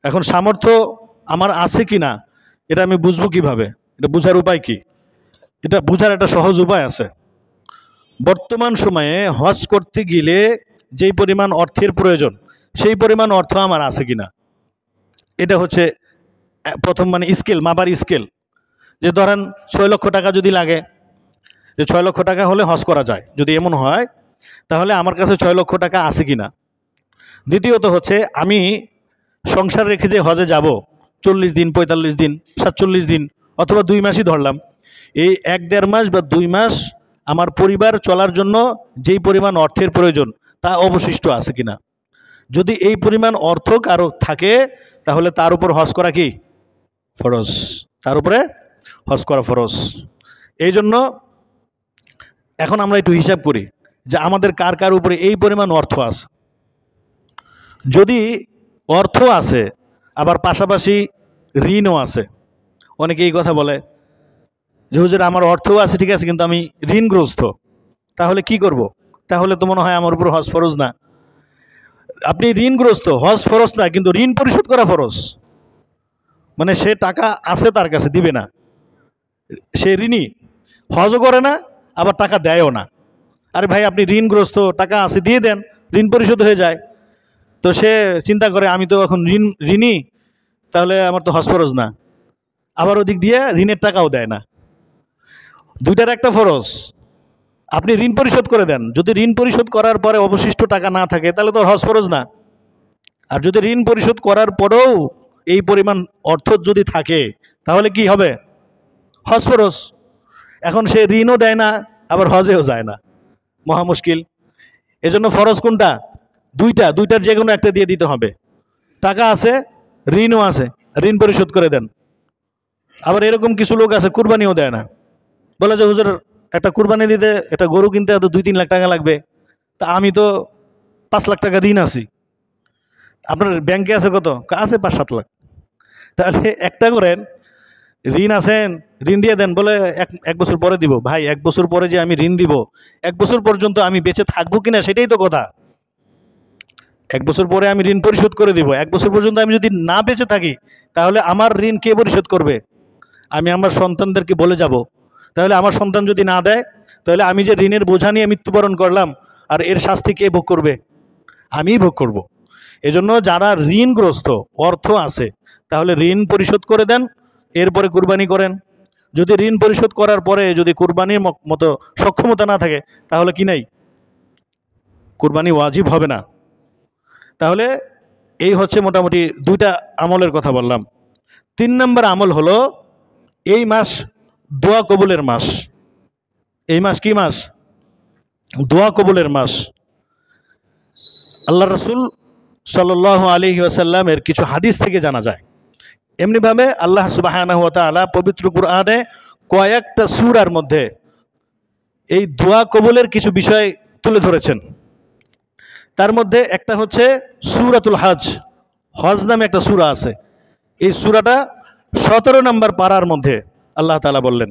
[SPEAKER 1] এখন সামর্থ্য আমার আছে কি না এটা আমি বুঝবো কিভাবে? এটা বুঝার উপায় কি? এটা বুঝার একটা সহজ উপায় আছে। বর্তমান সময়ে হজ করতে গেলে যেই পরিমাণ অর্থের প্রয়োজন, সেই পরিমাণ অর্থ আমার আছে কি না, এটা হচ্ছে প্রথম মানে স্কেল, মাপার স্কেল। যে ধরেন 6 লক্ষ টাকা যদি লাগে, যে 6 লক্ষ টাকা হলে হজ করা যায়, যদি এমন হয় তাহলে আমার কাছে 6 লক্ষ টাকা আছে কি না। দ্বিতীয়ত হচ্ছে আমি সংসার রেখে যে হজে যাব 40 দিন, 45 দিন, 47 দিন অথবা 2 মাসই ধরলাম, এই 1-1.5 মাস বা 2 মাস আমার পরিবার চলার জন্য যেই পরিমাণ অর্থের প্রয়োজন তা অবশিষ্ট আছে কিনা। যদি এই পরিমাণ অর্থ কারো থাকে তাহলে তার উপর হজ করা কি ফরজ, তার উপরে হজ করা ফরজ। এই জন্য এখন আমরা একটু হিসাব করি যে আমাদের কার কার উপরে এই পরিমাণ অর্থ আছে। যদি অর্থ আছে আবার পাশাপাশি ঋণও আছে, অনেকে এই কথা বলে যে হুজুর আমার অর্থও আছে ঠিক আছে কিন্তু আমি ঋণগ্রস্ত, তাহলে কি করব? তাহলে তো মনে হয় আমার উপর হজ ফরজ না। আপনি ঋণগ্রস্ত, হজ ফরজ না, কিন্তু ঋণ পরিশোধ করা ফরজ। মানে সে টাকা আছে তার কাছে, দিবে না, সে ঋণী, হজও করে না আবার টাকা দেয়ও না। আরে ভাই আপনি ঋণগ্রস্ত, টাকা আছে দিয়ে দেন, ঋণ পরিশোধ হয়ে যায়। তো সে চিন্তা করে আমি তো এখন ঋণী, তাহলে আমার তো হজ ফরজ না, আবার ওদিক দিয়ে ঋণের টাকাও দেয় না। দুইটার একটা ফরজ। আপনি ঋণ পরিশোধ করে দেন, যদি ঋণ পরিশোধ করার পরে অবশিষ্ট টাকা না থাকে তাহলে তো হজ ফরজ না। আর যদি ঋণ পরিশোধ করার পরেও এই পরিমাণ অর্থ যদি থাকে তাহলে কি হবে? হজ ফরজ। এখন সে ঋণও দেয় না আবার হজেও যায় না, মহা মুশকিল। এজন্য ফরজ কোনটা? দুইটার যে কোনো একটা দিয়ে দিতে হবে। টাকা আছে, ঋণও আছে, ঋণ পরিশোধ করে দেন। আবার এরকম কিছু লোক আছে কুরবানিও দেয় না, বলে যে হুজুর একটা কুরবানি দিতে, একটা গরু কিনতে হয়তো 2-3 লাখ টাকা লাগবে, তা আমি তো 5 লাখ টাকা ঋণ আছি। আপনার ব্যাংকে আছে কত? আছে 5-7 লাখ। তাহলে একটা করেন, ঋণ আছেন, ঋণ দিয়ে দেন, বলে এক বছর পরে দিব। ভাই 1 বছর পরে যে আমি ঋণ দিব, 1 বছর পর্যন্ত আমি বেঁচে থাকবো কিনা সেটাই তো কথা। 1 বছর পরে আমি ঋণ পরিশোধ করে দিব, 1 বছর পর্যন্ত আমি যদি না বেঁচে থাকি তাহলে আমার ঋণ কে পরিশোধ করবে? আমি আমার সন্তানদেরকে বলে যাব। তাহলে আমার সন্তান যদি না দেয় তাহলে আমি যে ঋণের বোঝা নিয়ে মৃত্যুবরণ করলাম, আর এর শাস্তি কে ভোগ করবে? আমিই ভোগ করব। এজন্য যারা ঋণগ্রস্ত, অর্থ আছে, তাহলে ঋণ পরিশোধ করে দেন, এরপরে কুরবানি করেন। যদি ঋণ পরিশোধ করার পরে যদি কুরবানির মতো সক্ষমতা না থাকে তাহলে কি নাই, কুরবানি ওয়াজিব হবে না। তাহলে এই হচ্ছে মোটামুটি 2টা আমলের কথা বললাম। 3 নম্বর আমল হলো এই মাস দোয়া কবুলের মাস। এই মাস কি মাস? দোয়া কবুলের মাস। আল্লাহ রসুল সাল্লাল্লাহু আলাইহি ওয়াসাল্লামের কিছু হাদিস থেকে জানা যায়। এমনিভাবে আল্লাহ সুবহানাহু ওয়া তাআলা পবিত্র কুরআনে কয়েকটা সূরার মধ্যে এই দোয়া কবুলের কিছু বিষয় তুলে ধরেছেন। তার মধ্যে একটা হচ্ছে সূরাতুল হজ। হজ নামে একটা সূরা আছে। এই সূরাটা 17 নম্বর পারার মধ্যে আল্লাহ তাআলা বললেন।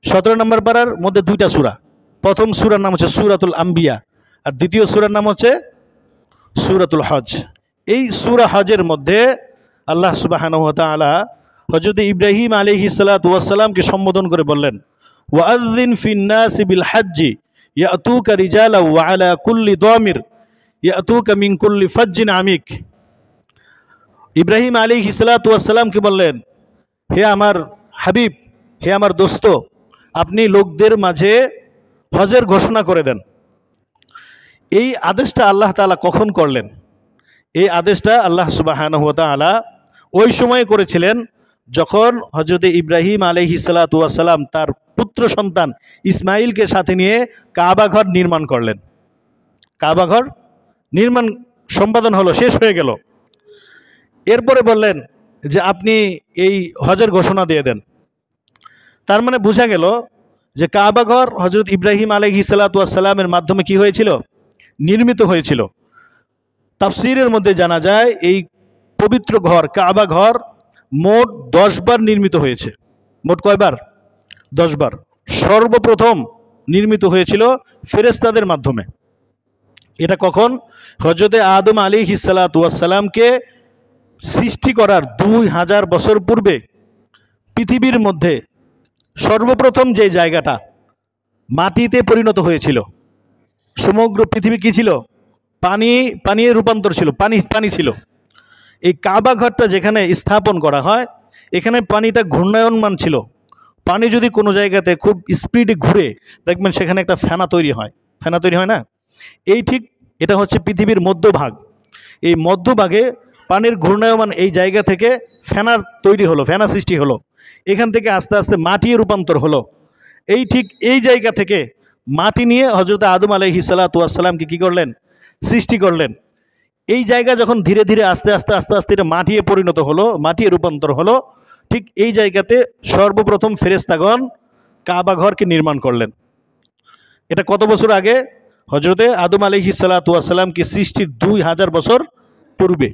[SPEAKER 1] 17 নম্বর পারার মধ্যে 2টা সূরা। প্রথম সূরার নাম হচ্ছে সূরাতুল আম্বিয়া, আর দ্বিতীয় সূরার নাম হচ্ছে সূরাতুল হজ। এই সূরা হজের মধ্যে আল্লাহ সুবহানাহু ওয়া তাআলা হযরত ইব্রাহিম আলাইহিস সালাতু ওয়াস সালামকে সম্বোধন করে বললেন, ওয়াআযযিন ফিন নাসি বিল হজ্জি ইয়াতুকা রিজালা ওয়া আলা কুল্লি দামির ইয়াতুকা মিন কুল্লি ফাজ্জিন আমিক। ইব্রাহিম আলাইহিস সালাতু ওয়াস সালামকে বললেন, হে আমার হাবিব, হে আমার দোস্ত, আপনি লোকদের মাঝে হজের ঘোষণা করে দেন। এই আদেশটা আল্লাহ তাআলা কখন করলেন? এই আদেশটা আল্লাহ সুবহানাহু ওয়া তাআলা ওই সময় করেছিলেন যখন হযরত ইব্রাহিম আলাইহিস সালাতু ওয়াস সালাম তার পুত্র সন্তান ইসমাইলকে সাথে নিয়ে কাবা ঘর নির্মাণ করলেন। কাবা ঘর নির্মাণ সম্পাদন হলো, শেষ হয়ে গেল। এরপরে বললেন যে আপনি এই হজের ঘোষণা দিয়ে দেন। তার মানে বোঝা গেল যে কাবা ঘর হযরত ইব্রাহিম আলাইহিস সালাতু ওয়াস সালামের মাধ্যমে কি হয়েছিল? নির্মিত হয়েছিল। তাফসীরের মধ্যে জানা যায় এই পবিত্র ঘর কাবা ঘর মোট 10 বার নির্মিত হয়েছে। মোট কয়বার? 10 বার। সর্বপ্রথম নির্মিত হয়েছিল ফেরেশতাদের মাধ্যমে। এটা কখন? হযরত আদম আলাইহিস সালাতু ওয়াস সালামকে সৃষ্টি করার 2000 বছর পূর্বে পৃথিবীর মধ্যে সর্বপ্রথম যে জায়গাটা মাটিতে পরিণত হয়েছিল, সমগ্র পৃথিবী কি ছিল? পানির রূপান্তর ছিল, পানি ছিল। এই কাবা ঘরটা যেখানে স্থাপন করা হয় এখানে পানিটা ঘূর্ণায়মান ছিল। পানি যদি কোনো জায়গাতে খুব স্পিডে ঘুরে দেখবেন সেখানে একটা ফেনা তৈরি হয়। ফেনা তৈরি হয় না? এই ঠিক এটা হচ্ছে পৃথিবীর মধ্যভাগ। এই মধ্যভাগে পানির ঘূর্ণায়মান এই জায়গা থেকে ফেনার তৈরি হলো, ফেনা সৃষ্টি হলো। এখান থেকে আস্তে আস্তে মাটি রূপান্তর হলো। এই ঠিক এই জায়গা থেকে মাটি নিয়ে হযরত আদম আলাইহিস সালাতু ওয়াস সালামকে কী করলেন? সৃষ্টি করলেন। এই জায়গা যখন ধীরে ধীরে আস্তে আস্তে আস্তে আস্তে এটা মাটিয়ে পরিণত হলো, মাটিয়ে রূপান্তর হলো, ঠিক এই জায়গাতে সর্বপ্রথম ফেরেশতাগণ কাবা ঘরকে নির্মাণ করলেন। এটা কত বছর আগে? হজরতে আদম আলাইহিস সালাতু ওয়াস সালামকে সৃষ্টির 2000 বছর পূর্বে।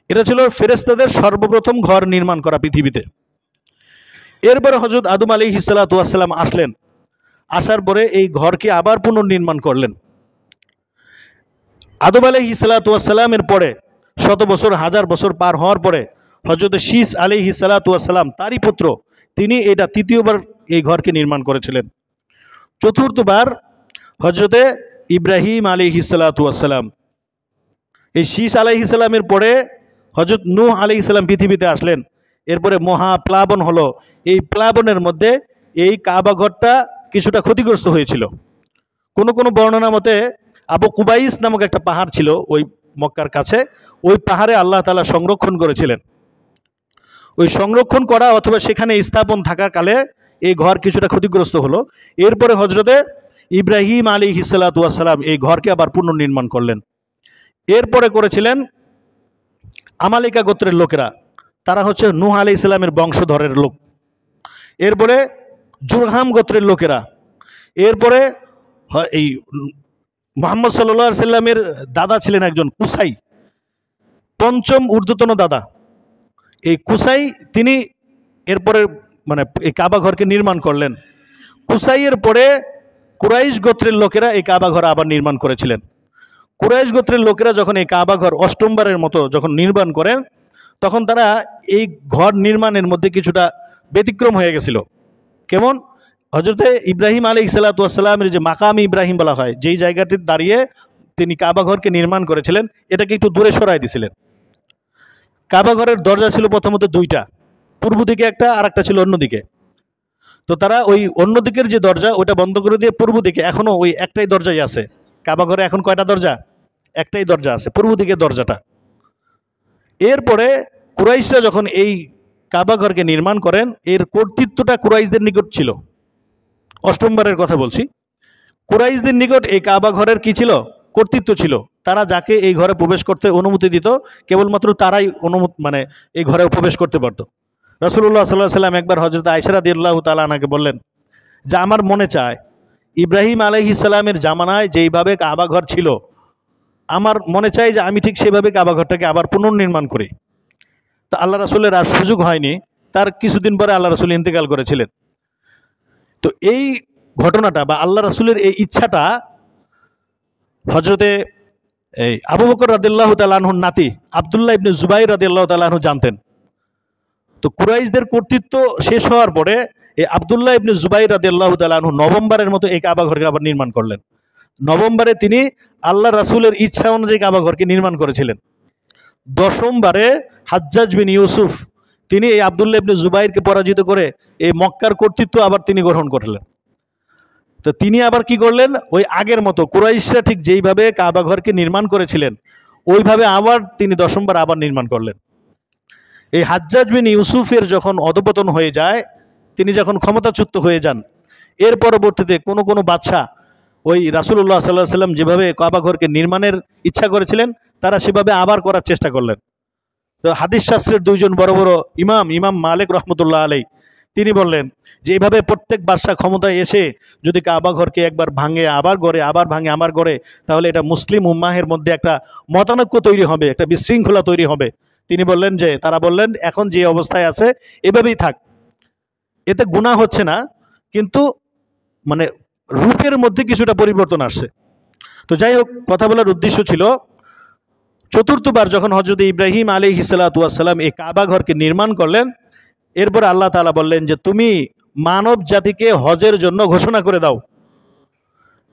[SPEAKER 1] এটা ছিল ফেরেশতাদের সর্বপ্রথম ঘর নির্মাণ করা পৃথিবীতে। এরপরে হজরত আদম আলাইহিস সালাতু ওয়াস সালাম আসলেন, আসার পরে এই ঘরকে আবার পুনর্নির্মাণ করলেন। আদম আলাইহিস সালাতু ওয়াস সালামের পরে 100 বছর 1000 বছর পার হওয়ার পরে হজরত শীস আলাইহিস সালাতু ওয়াস সালাম, তারই পুত্র, তিনি এটা তৃতীয়বার এই ঘরকে নির্মাণ করেছিলেন। চতুর্থবার হজরতে ইব্রাহিম আলাইহিস সালাতু ওয়াস সালাম। এই শীস আলাইহিস সালামের পরে হজরত নূহ আলাইহিস সালাম পৃথিবীতে আসলেন। এরপরে মহাপ্লাবন হলো। এই প্লাবনের মধ্যে এই কাবা ঘরটা কিছুটা ক্ষতিগ্রস্ত হয়েছিল। কোনো কোনো বর্ণনা মতে আবু কুবাইস নামক একটা পাহাড় ছিল ওই মক্কার কাছে, ওই পাহাড়ে আল্লাহ তাআলা সংরক্ষণ করেছিলেন। ওই সংরক্ষণ করা অথবা সেখানে স্থাপন থাকাকালে এই ঘর কিছুটা ক্ষতিগ্রস্ত হলো। এরপরে হজরতে ইব্রাহিম আলাইহিস সালাতু ওয়াস সালাম এই ঘরকে আবার পুনর্নির্মাণ করলেন। এরপরে করেছিলেন আমালিকা গোত্রের লোকেরা, তারা হচ্ছে নূহ আলাইহিস সালামের বংশধরের লোক। এরপরে জুরহাম গোত্রের লোকেরা। এরপরে এই মুহাম্মদ সাল্লাল্লাহু আলাইহি সাল্লামের দাদা ছিলেন একজন কুসাই, পঞ্চম ঊর্ধ্বতন দাদা। এই কুসাই তিনি এরপরে মানে এই কাবা ঘরকে নির্মাণ করলেন। কুসাইয়ের পরে কুরাইশ গোত্রের লোকেরা এই কাবা ঘর আবার নির্মাণ করেছিলেন। কুরাইশ গোত্রের লোকেরা যখন এই কাবা ঘর অষ্টমবারের মতো যখন নির্মাণ করেন, তখন তারা এই ঘর নির্মাণের মধ্যে কিছুটা ব্যতিক্রম হয়ে গেছিল। কেমন? হজরতে ইব্রাহিম আলাইহিস সালাতু ওয়াস সালামের যে মাকাম ইব্রাহিম বলা হয়, যেই জায়গাটিতে দাঁড়িয়ে তিনি কাবা ঘরকে নির্মাণ করেছিলেন, এটাকে একটু দূরে সরাই দিয়েছিলেন। কাবা ঘরের দরজা ছিল প্রথমত 2টা, পূর্ব দিকে একটা আর একটা ছিল অন্যদিকে। তো তারা ওই অন্য দিকের যে দরজা ওটা বন্ধ করে দিয়ে পূর্ব দিকে এখনও ওই একটাই দরজাই আছে। কাবা ঘরে এখন কয়টা দরজা? একটাই দরজা আছে, পূর্ব দিকের দরজাটা। এরপরে কুরাইশরা যখন এই কাবা ঘরকে নির্মাণ করেন, এর কর্তৃত্বটা কুরাইশদের নিকট ছিল। অষ্টমবারের কথা বলছি। কুরাইশদের নিকট এই কাবা ঘরের কি ছিল? কর্তৃত্ব ছিল। তারা যাকে এই ঘরে প্রবেশ করতে অনুমতি দিত, কেবলমাত্র তারাই মানে এই ঘরে প্রবেশ করতে পারত। রাসূলুল্লাহ সাল্লাল্লাহু আলাইহি সাল্লাম একবার হযরত আয়েশা রাদিয়াল্লাহু তাআলা আনহাকে বললেন যে আমার মনে চায় ইব্রাহিম আলাইহিস সালামের জামানায় যেইভাবে কাবা ঘর ছিল, আমার মনে চায় যে আমি ঠিক সেভাবে কাবা ঘরটাকে আবার পুনর্নির্মাণ করি। তো আল্লাহ রাসূলের আর সুযোগ হয়নি। তার কিছুদিন পরে আল্লাহ রাসূল ইন্তেকাল করেছিলেন। তো এই ঘটনাটা বা আল্লাহ রাসূলের এই ইচ্ছাটা হজরতে এই আবু বকর রাদিয়াল্লাহু তাআলা আনহুর নাতি আব্দুল্লাহ ইবনে জুবাইর রাদিয়াল্লাহু তাআলা আনহু জানতেন। তো কুরাইশদের কর্তৃত্ব শেষ হওয়ার পরে এই আব্দুল্লাহ ইবনে জুবাইর রাদিয়াল্লাহু তাআলা আনহু নভেম্বরের মতো এই কাবা ঘরকে আবার নির্মাণ করলেন। নভেম্বরে তিনি আল্লাহ রাসূলের ইচ্ছা অনুযায়ী কাবা ঘরকে নির্মাণ করেছিলেন। দশমবারে হাজ্জাজ বিন ইউসুফ তিনি এই আব্দুল্লাহ ইবনে জুবাইরকে পরাজিত করে এই মক্কার কর্তৃত্ব আবার তিনি গ্রহণ করলেন। তো তিনি আবার কি করলেন? ওই আগের মতো কুরাইশরা ঠিক যেইভাবে কাবা ঘরকে নির্মাণ করেছিলেন ওইভাবে আবার তিনি দশমবার আবার নির্মাণ করলেন। এই হাজ্জাজ বিন ইউসুফের যখন অধপতন হয়ে যায়, তিনি যখন ক্ষমতাচ্যুত হয়ে যান, এর পরবর্তীতে কোনো কোনো বাদশাহ ওই রাসূলুল্লাহ সাল্লাল্লাহু আলাইহি সাল্লাম যেভাবে কাবা ঘরকে নির্মাণের ইচ্ছা করেছিলেন, তারা সেভাবে আবার করার চেষ্টা করলেন। তো হাদিস শাস্ত্রের 2জন বড় বড় ইমাম মালিক রহমতুল্লাহ আলাই তিনি বললেন যে এইভাবে প্রত্যেক বাদশাহ ক্ষমতায় এসে যদি কাবা ঘরকে একবার ভাঙে আবার গড়ে, আবার ভাঙে আবার গড়ে, তাহলে এটা মুসলিম উম্মাহের মধ্যে একটা মতানৈক্য তৈরি হবে, একটা বিশৃঙ্খলা তৈরি হবে। তিনি বললেন যে তারা বললেন এখন যে অবস্থায় আছে এভাবেই থাক, এতে গুনাহ হচ্ছে না, কিন্তু মানে রূপের মধ্যে কিছুটা পরিবর্তন আসছে। তো যাই হোক, কথা বলার উদ্দেশ্য ছিল চতুর্থবার যখন হযরত ইব্রাহিম আলাইহিস সালাতু ওয়াস সালাম এই কাবা ঘরকে নির্মাণ করলেন, এরপর আল্লাহ তাআলা বললেন যে তুমি মানব জাতিকে হজের জন্য ঘোষণা করে দাও।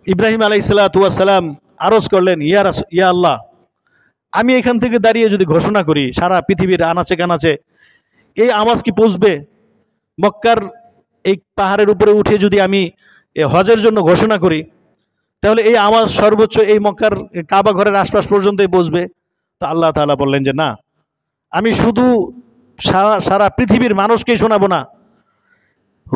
[SPEAKER 1] ইব্রাহিম আলাইহিস সালাতু ওয়াস সালাম আরজ করলেন, ইয়া আল্লাহ, আমি এখান থেকে দাঁড়িয়ে যদি ঘোষণা করি সারা পৃথিবীর আনাচে কানাচে, এই আওয়াজ কি পৌঁছবে? মক্কার এই পাহাড়ের উপরে উঠে যদি আমি হজের জন্য ঘোষণা করি, তাহলে এই আওয়াজ সর্বোচ্চ এই মক্কার কাবা ঘরের আশপাশ পর্যন্তই পৌঁছবে। তো আল্লাহ তাআলা বললেন যে না, আমি শুধু সারা পৃথিবীর মানুষকেই শোনাবো না,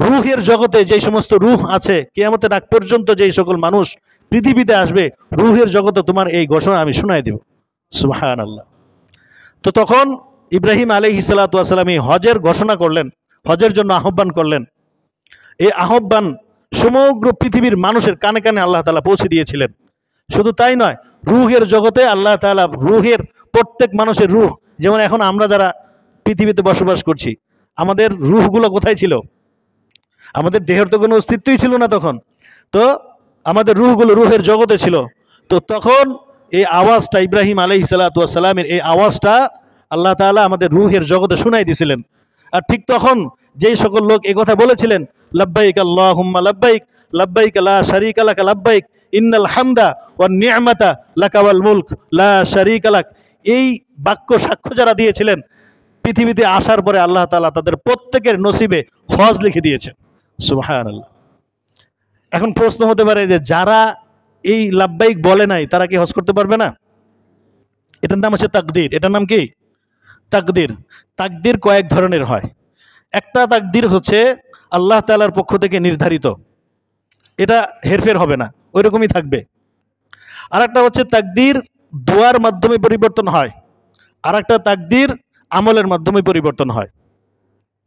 [SPEAKER 1] রূহের জগতে যেই সমস্ত রূহ আছে, কিয়ামতের আগ পর্যন্ত যেই সকল মানুষ পৃথিবীতে আসবে, রূহের জগতে তোমার এই ঘোষণা আমি শোনাই দেব। সুবহানাল্লাহ। তো তখন ইব্রাহিম আলাইহিস সালাতু ওয়াস সালাম এই হজের ঘোষণা করলেন, হজের জন্য আহ্বান করলেন। এই আহ্বান সমগ্র পৃথিবীর মানুষের কানে কানে আল্লাহ তাআলা পৌঁছে দিয়েছিলেন। শুধু তাই নয়, রুহের জগতে আল্লাহ তাআলা রুহের, প্রত্যেক মানুষের রুহ, যেমন এখন আমরা যারা পৃথিবীতে বসবাস করছি, আমাদের রুহগুলো কোথায় ছিল? আমাদের দেহের তো কোনো অস্তিত্বই ছিল না তখন। তো আমাদের রুহগুলো রুহের জগতে ছিল। তো তখন এই আওয়াজটা, ইব্রাহিম আলাইহিস সালাতু ওয়াস সালামের এই আওয়াজটা আল্লাহ তাআলা আমাদের রুহের জগতে শুনাই দিয়েছিলেন। আর ঠিক তখন যেই সকল লোক এই কথা বলেছিলেন, লাব্বাইক আল্লাহুম্মা লাব্বাইক, লাব্বাইক লা শারীকা লাকা লাব্বাইক, ইন্নাল হামদা ওয়ান নি'মাতা লাকা ওয়াল মুলক লা শারীকা লাক, এই বাক্য সাক্ষ্য যারা দিয়েছিলেন, পৃথিবীতে আসার পরে আল্লাহ তাআলা তাদের প্রত্যেকের নসিবে হজ লিখে দিয়েছেন। সুবহানাল্লাহ। এখন প্রশ্ন হতে পারে যে যারা এই লাব্বাইক বলে নাই তারা কি হজ করতে পারবে না? এটার নাম হচ্ছে তাকদীর। এটার নাম কি? তাকদীর। তাকদীর কয়েক ধরনের হয়। একটা তাকদীর হচ্ছে আল্লাহ তাআলার পক্ষ থেকে নির্ধারিত, এটা হেরফের হবে না, ওই রকমই থাকবে। আর একটা হচ্ছে তাকদীর দোয়ার মাধ্যমে পরিবর্তন হয়, আর একটা তাকদীর আমলের মাধ্যমে পরিবর্তন হয়।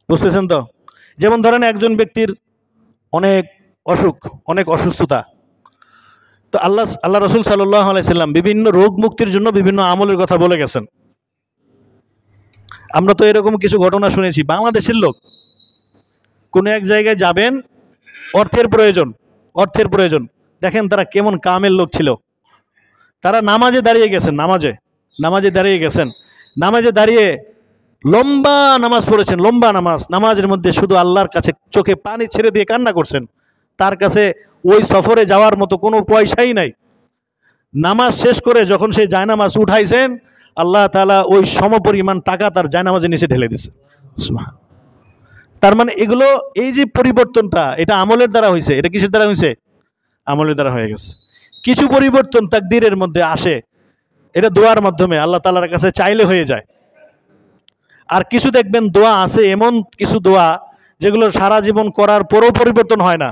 [SPEAKER 1] বুঝতেছেন তো? যেমন ধরেন একজন ব্যক্তির অনেক অসুখ, অনেক অসুস্থতা, তো আল্লাহ রসুল সাল্লাল্লাহু আলাইহি সাল্লাম বিভিন্ন রোগ মুক্তির জন্য বিভিন্ন আমলের কথা বলে গেছেন। আমরা তো এরকম কিছু ঘটনা শুনেছি। বাংলাদেশের লোক কোনো এক জায়গায় যাবেন, অর্থের প্রয়োজন, অর্থের প্রয়োজন, দেখেন তারা কেমন কামের লোক ছিল। তারা নামাজে দাঁড়িয়ে গেছেন, নামাজে দাঁড়িয়ে গেছেন, নামাজে দাঁড়িয়ে লম্বা নামাজ পড়েছেন, লম্বা নামাজ, নামাজের মধ্যে শুধু আল্লাহর কাছে চোখে পানি ছেড়ে দিয়ে কান্না করছেন। তার কাছে ওই সফরে যাওয়ার মতো কোনো পয়সাই নাই। নামাজ শেষ করে যখন সেই জায়নামাজ উঠাইছেন, আল্লাহ তাআলা ওই সমপরিমাণ টাকা তার জায়নামাজের নিচে ঢেলে দিয়েছে। সুবহান। তার মানে এগুলো, এই যে পরিবর্তনটা, এটা আমলের দ্বারা হয়েছে। এটা কিসের দ্বারা হয়েছে? আমলের দ্বারা হয়ে গেছে। কিছু পরিবর্তন তাকদীরের মধ্যে আসে, এটা দোয়ার মাধ্যমে আল্লাহ তাআলার কাছে চাইলে হয়ে যায়। আর কিছু দেখবেন দোয়া আছে, এমন কিছু দোয়া যেগুলো সারা জীবন করার পরও পরিবর্তন হয় না।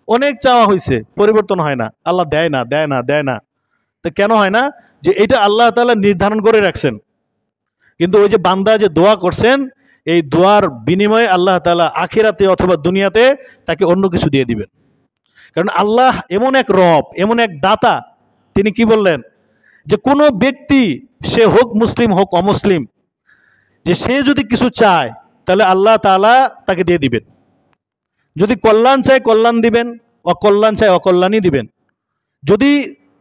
[SPEAKER 1] অনেক চাওয়া হয়েছে, পরিবর্তন হয় না, আল্লাহ দেয় না, দেয় না, দেয় না। তো কেন হয় না? যে এটা আল্লাহ তাআলা নির্ধারণ করে রাখছেন। কিন্তু ওই যে বান্দা যে দোয়া করছেন, এই দোয়ার বিনিময়ে আল্লাহ তাআলা আখিরাতে অথবা দুনিয়াতে তাকে অন্য কিছু দিয়ে দিবেন। কারণ আল্লাহ এমন এক রব, এমন এক দাতা, তিনি কি বললেন? যে কোনো ব্যক্তি, সে হোক মুসলিম হোক অমুসলিম, যে সে যদি কিছু চায় তাহলে আল্লাহ তাআলা তাকে দিয়ে দিবেন। যদি কল্যাণ চায় কল্যাণ দিবেন, অকল্যাণ চায় অকল্যাণই দিবেন। যদি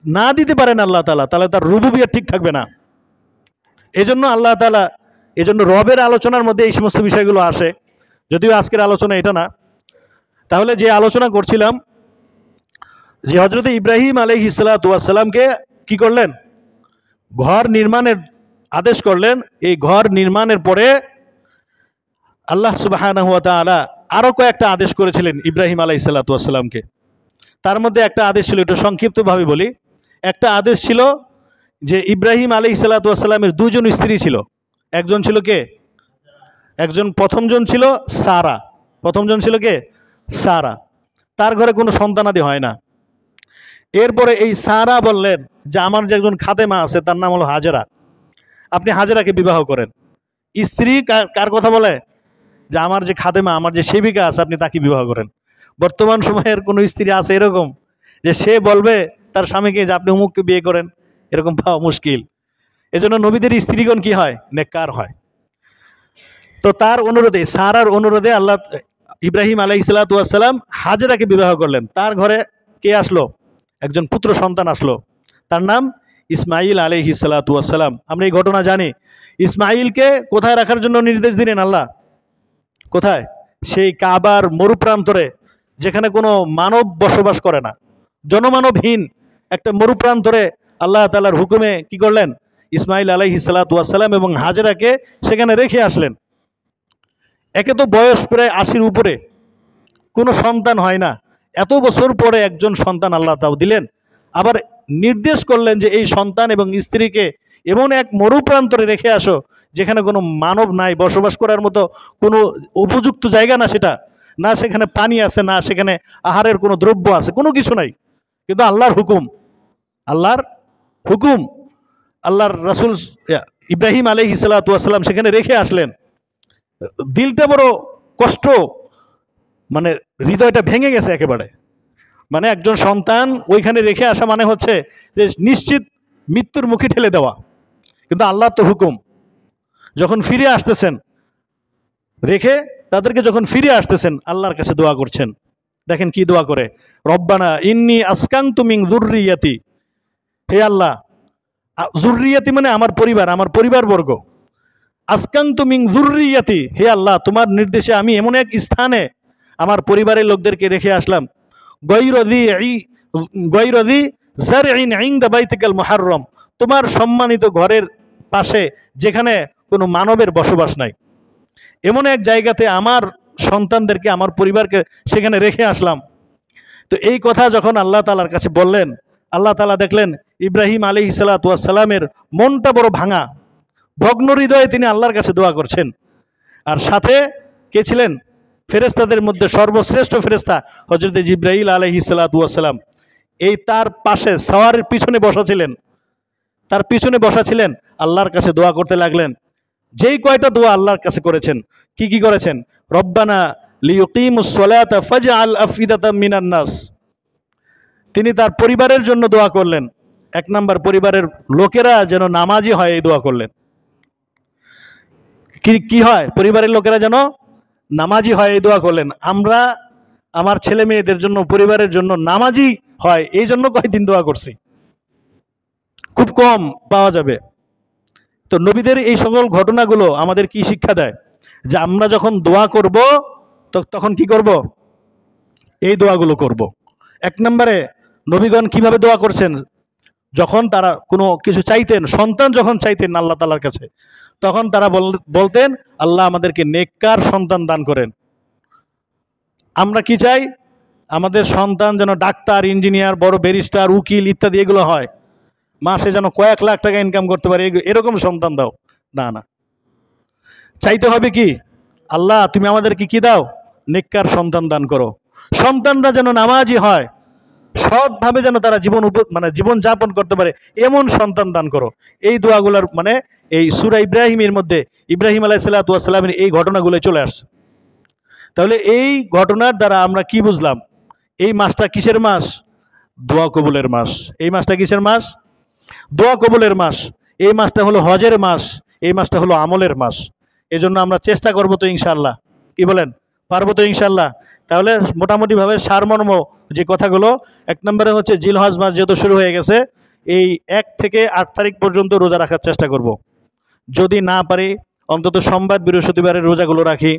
[SPEAKER 1] না দিতে পারেন আল্লাহ তাআলা, তাহলে তার রুবুবিয়ত ঠিক থাকবে না। এজন্য আল্লাহ তাআলা, এজন্য রবের আলোচনার মধ্যে এই সমস্ত বিষয়গুলো আসে। যদিও আজকের আলোচনা এটা না। তাহলে যে আলোচনা করছিলাম, যে হযরত ইব্রাহিম আলাইহিস সালাতু ওয়াস সালামকে কি করলেন? ঘর নির্মাণের আদেশ করলেন। এই ঘর নির্মাণের পরে আল্লাহ সুবহানাহু ওয়া তাআলা আরও কয়েকটা আদেশ করেছিলেন ইব্রাহিম আলাইহিস সালাতু ওয়াস সালামকে। তার মধ্যে একটা আদেশ ছিল, একটু সংক্ষিপ্তভাবে বলি। একটা আদেশ ছিল যে ইব্রাহিম আলাইহিস সালাতু ওয়াস সালামের দুজন স্ত্রী ছিল। একজন ছিল কে? প্রথমজন ছিল সারা। প্রথমজন ছিল কে? সারা। তার ঘরে কোনো সন্তানাদি হয় না। এরপরে এই সারা বললেন যে আমার যে একজন খাদেমা আছে, তার নাম হলো হাজেরা, আপনি হাজেরাকে বিবাহ করেন। স্ত্রী কার কথা বলে? যে আমার যে খাদেমা, আমার যে সেবিকা আছে, আপনি তাকে বিবাহ করেন। বর্তমান সময়ের কোনো স্ত্রী আছে এরকম যে সে বলবে তার স্বামীকে যে আপনি অমুককে বিয়ে করেন? এরকম পাওয়া মুশকিল। এজন্য নবীদের স্ত্রীগণ কি হয়? নেককার হয়। তো তার অনুরোধে, সারার অনুরোধে আল্লাহ ইব্রাহিম আলাইহিস সালাতু ওয়াস সালাম হাজেরাকে বিবাহ করলেন। তার ঘরে কে আসলো? একজন পুত্র সন্তান আসলো, তার নাম ইসমাইল আলাইহিস সালাতু ওয়াস সালাম। আমরা এই ঘটনা জানি। ইসমাইলকে কোথায় রাখার জন্য নির্দেশ দিলেন আল্লাহ? কোথায়? সেই কাবার মরুপ্রান্তরে, যেখানে কোনো মানব বসবাস করে না, জনমানবহীন একটা মরুপ্রান্তরে আল্লাহ তাআলার হুকুমে কি করলেন? ইসমাইল আলাইহিস সালাতু ওয়াস সালাম এবং হাজেরাকে সেখানে রেখে আসলেন। একে তো বয়স প্রায় ৮০-র উপরে, কোনো সন্তান হয় না। এত বছর পরে একজন সন্তান আল্লাহ তাআলা দিলেন। আবার নির্দেশ করলেন যে এই সন্তান এবং স্ত্রীকে এমন এক মরুপ্রান্তরে রেখে আসো যেখানে কোনো মানব নাই, বসবাস করার মতো কোনো উপযুক্ত জায়গা না, সেটা না, সেখানে পানি আছে, না সেখানে আহারের কোনো দ্রব্য আছে, কোনো কিছু নাই। কিন্তু আল্লাহর হুকুম, আল্লাহর হুকুম। আল্লাহর রাসূল ইব্রাহিম আলাইহিস সালাতু ওয়াস সালাম সেখানে রেখে আসলেন। দিলটা বড় কষ্ট, মানে হৃদয়টা ভেঙে গেছে একেবারে। মানে একজন সন্তান ওইখানে রেখে আসা মানে হচ্ছে যে নিশ্চিত মৃত্যুর মুখে ঠেলে দেওয়া। কিন্তু আল্লাহর তো হুকুম, যখন ফিরে আসতেছেন রেখে, তাদেরকে যখন ফিরে আসতেছেন আল্লাহর কাছে দোয়া করছেন। দেখেন কি দোয়া করে, রব্বানা ইন্নী আসকানতু মিন যুররিয়াতি, হে আল্লাহ, যুররিয়াতি মানে আমার পরিবার, আমার পরিবারবর্গ। আসকানতু মিন যুররিয়াতি, হে আল্লাহ, তোমার নির্দেশে আমি এমন এক স্থানে আমার পরিবারের লোকদেরকে রেখে আসলাম, গৈরদি জারইন ইনদা বাইতিকাল মুহাররম, তোমার সম্মানিত ঘরের পাশে যেখানে কোনো মানবের বসবাস নাই, এমন এক জায়গাতে আমার সন্তানদেরকে, আমার পরিবারকে সেখানে রেখে আসলাম। তো এই কথা যখন আল্লাহ তাআলার কাছে বললেন, আল্লাহ তাআলা দেখলেন ইব্রাহিম আলাইহিস সালাতু ওয়াস সালামের মনটা বড় ভাঙা, ভগ্ন হৃদয়ে তিনি আল্লাহর কাছে দোয়া করছেন। আর সাথে কে ছিলেন? ফেরেশতাদের মধ্যে সর্বশ্রেষ্ঠ ফেরেশতা হযরত জিবরাইল আলাইহিস সালাতু ওয়াস সালাম। এই তার পাশে সওয়ারের পিছনে বসা ছিলেন, তার পিছনে বসা ছিলেন, আল্লাহর কাছে দোয়া করতে লাগলেন। যেই কয়টা দোয়া আল্লাহর কাছে করেছেন, কি কি করেছেন? রব্বানা লিয়ুকিমুস সালাতা ফাজআল আফইদাতাম মিনান নাস, তিনি তার পরিবারের জন্য দোয়া করলেন। এক নাম্বার, পরিবারের লোকেরা যেন নামাজি হয়, এই দোয়া করলেন। কি হয়? পরিবারের লোকেরা যেন নামাজি হয়, এই দোয়া করলেন। আমরা আমার ছেলে মেয়েদের জন্য, পরিবারের জন্য নামাজি হয় এই জন্য কয়েকদিন দোয়া করছি, খুব কম পাওয়া যাবে। তো নবীদের এই সকল ঘটনাগুলো আমাদের কি শিক্ষা দেয়? যে আমরা যখন দোয়া করব তখন কি করব? এই দোয়াগুলো করব। এক নম্বরে নবীগণ কিভাবে দোয়া করছেন? যখন তারা কোনো কিছু চাইতেন, সন্তান যখন চাইতেন আল্লাহ তাআলার কাছে, তখন তারা বলতেন, আল্লাহ আমাদেরকে নেককার সন্তান দান করেন। আমরা কি চাই? আমাদের সন্তান যেন ডাক্তার, ইঞ্জিনিয়ার, বড় ব্যারিস্টার, উকিল ইত্যাদি এগুলো হয়, মাসে যেন কয়েক লাখ টাকা ইনকাম করতে পারে, এরকম সন্তান দাও। না না, চাইতে হবে কি? আল্লাহ তুমি আমাদেরকে কি দাও? নেককার সন্তান দান করো। সন্তানরা যেন নামাজি হয়, সৎভাবে যেন তারা জীবন যাপন করতে পারে, এমন সন্তান দান করো। এই দোয়াগুলোর মানে এই সূরা ইব্রাহিমের মধ্যে ইব্রাহিম আলাইহিস সালাতু ওয়াস সালামের এই ঘটনাগুলো চলে আসছে। তাহলে এই ঘটনার দ্বারা আমরা কি বুঝলাম? এই মাসটা কিসের মাস? দোয়া কবুলের মাস। এই মাসটা কিসের মাস? দোয়া কবুলের মাস। এই মাসটা হলো হজের মাস, এই মাসটা হলো আমলের মাস। এজন্য আমরা চেষ্টা করবো তো ইনশাআল্লাহ। কি বলেন? পারবো তো ইনশাআল্লাহ? তাহলে মোটামুটিভাবে সারমর্ম যে কথাগুলো, এক নম্বরে হচ্ছে জিলহজ মাস যেহেতু শুরু হয়ে গেছে, এই 1 থেকে 8 তারিখ পর্যন্ত রোজা রাখার চেষ্টা করব। যদি না পারি অন্তত সোমবার বৃহস্পতিবারের রোজাগুলো রাখি।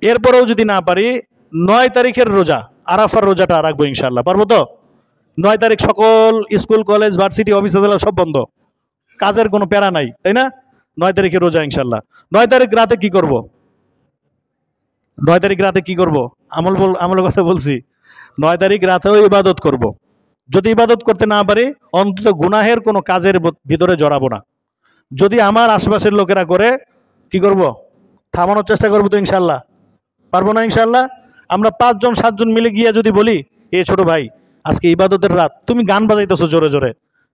[SPEAKER 1] এরপরেও যদি না পারি 9 তারিখের রোজা, আরাফার রোজাটা রাখবো ইনশাআল্লাহ। পারবো তো? 9 তারিখ সকল স্কুল, কলেজ, ভার্সিটি, অফিস আদালত সব বন্ধ, কাজের কোনো প্যারা নাই, তাই না? 9 তারিখে রোজা ইনশাআল্লাহ। 9 তারিখ রাতে কি করব? 9 তারিখ রাতে কি করব? আমলের কথা বলছি। 9 তারিখ রাতেও ইবাদত করব। যদি ইবাদত করতে না পারি অন্তত গুনাহের কোনো কাজের ভিতরে জড়াবো না। যদি আমার আশেপাশের লোকেরা করে, কি করব? থামানোর চেষ্টা করবো তো ইনশাআল্লাহ। পারবো না ইনশাআল্লাহ? আমরা 5 জন 7 জন মিলে গিয়ে যদি বলি, এ ছোট ভাই আজকে ইবাদতের রাত, তুমি গান বাজাইতেছো জোরে জোরে,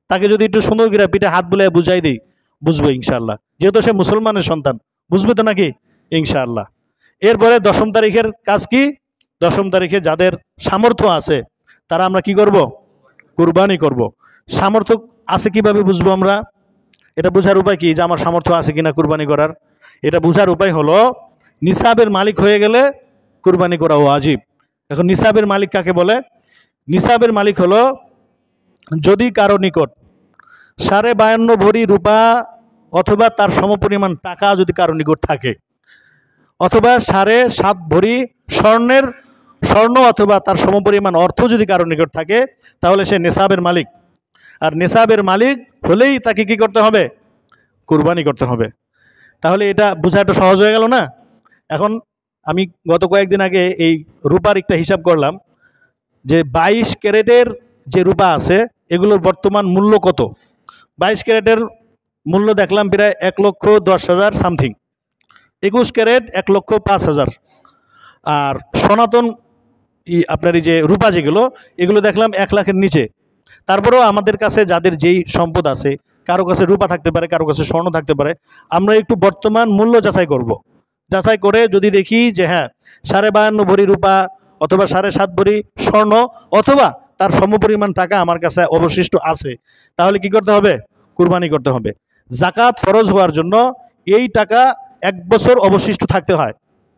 [SPEAKER 1] তাকে যদি একটু সুন্দর করে পিঠে হাত বুলিয়ে বুঝাই দিই, বুঝবো ইনশাআল্লাহ। যেহেতু সে মুসলমানের সন্তান, বুঝবে তো নাকি? ইনশাআল্লাহ। এরপরে 10ম তারিখের কাজ কি? 10ম তারিখে যাদের সামর্থ্য আছে তারা আমরা কি করব? কুরবানি করব। সামর্থ্য আছে কিভাবে বুঝবো আমরা? এটা বোঝার উপায় কি যে আমার সামর্থ্য আছে কিনা কুরবানি করার? এটা বোঝার উপায় হলো, নিসাবের মালিক হয়ে গেলে কুরবানি করা ওয়াজিব। এখন নিসাবের মালিক কাকে বলে? নিসাবের মালিক হলো, যদি কারো নিকট 52.5 ভরি রূপা অথবা তার সমপরিমাণ টাকা যদি কারো নিকট থাকে, অথবা 7.5 ভরি স্বর্ণ অথবা তার সমপরিমাণ অর্থ যদি কারো নিকট থাকে, তাহলে সে নেসাবের মালিক। আর নেসাবের মালিক হলেই তাকে কি করতে হবে? কুরবানি করতে হবে। তাহলে এটা বোঝা একটু সহজ হয়ে গেল না? এখন আমি গত কয়েকদিন আগে এই রূপার একটা হিসাব করলাম যে 22 ক্যারেটের যে রূপা আছে এগুলোর বর্তমান মূল্য কত। 22 ক্যারেটের মূল্য দেখলাম প্রায় 1,10,000 সামথিং। 21 ক্যারেট 1,05,000। আর সনাতন আপনার এই যে রূপা যেগুলো, এগুলো দেখলাম 1 লাখের নিচে। তারপরেও আমাদের কাছে যাদের যেই সম্পদ আছে কারো কাছে রূপা থাকতে পারে, কারো কাছে স্বর্ণ থাকতে পারে। আমরা একটু বর্তমান মূল্য যাচাই করব। যাচাই করে যদি দেখি যে হ্যাঁ 52.5 ভরি রূপা অথবা 7.5 ভরি স্বর্ণ অথবা তার সমপরিমাণ টাকা আমার কাছে অবশিষ্ট আছে, তাহলে কি করতে হবে? কুরবানি করতে হবে। জাকাত ফরজ হওয়ার জন্য এই টাকা 1 বছর অবশিষ্ট থাকতে হয়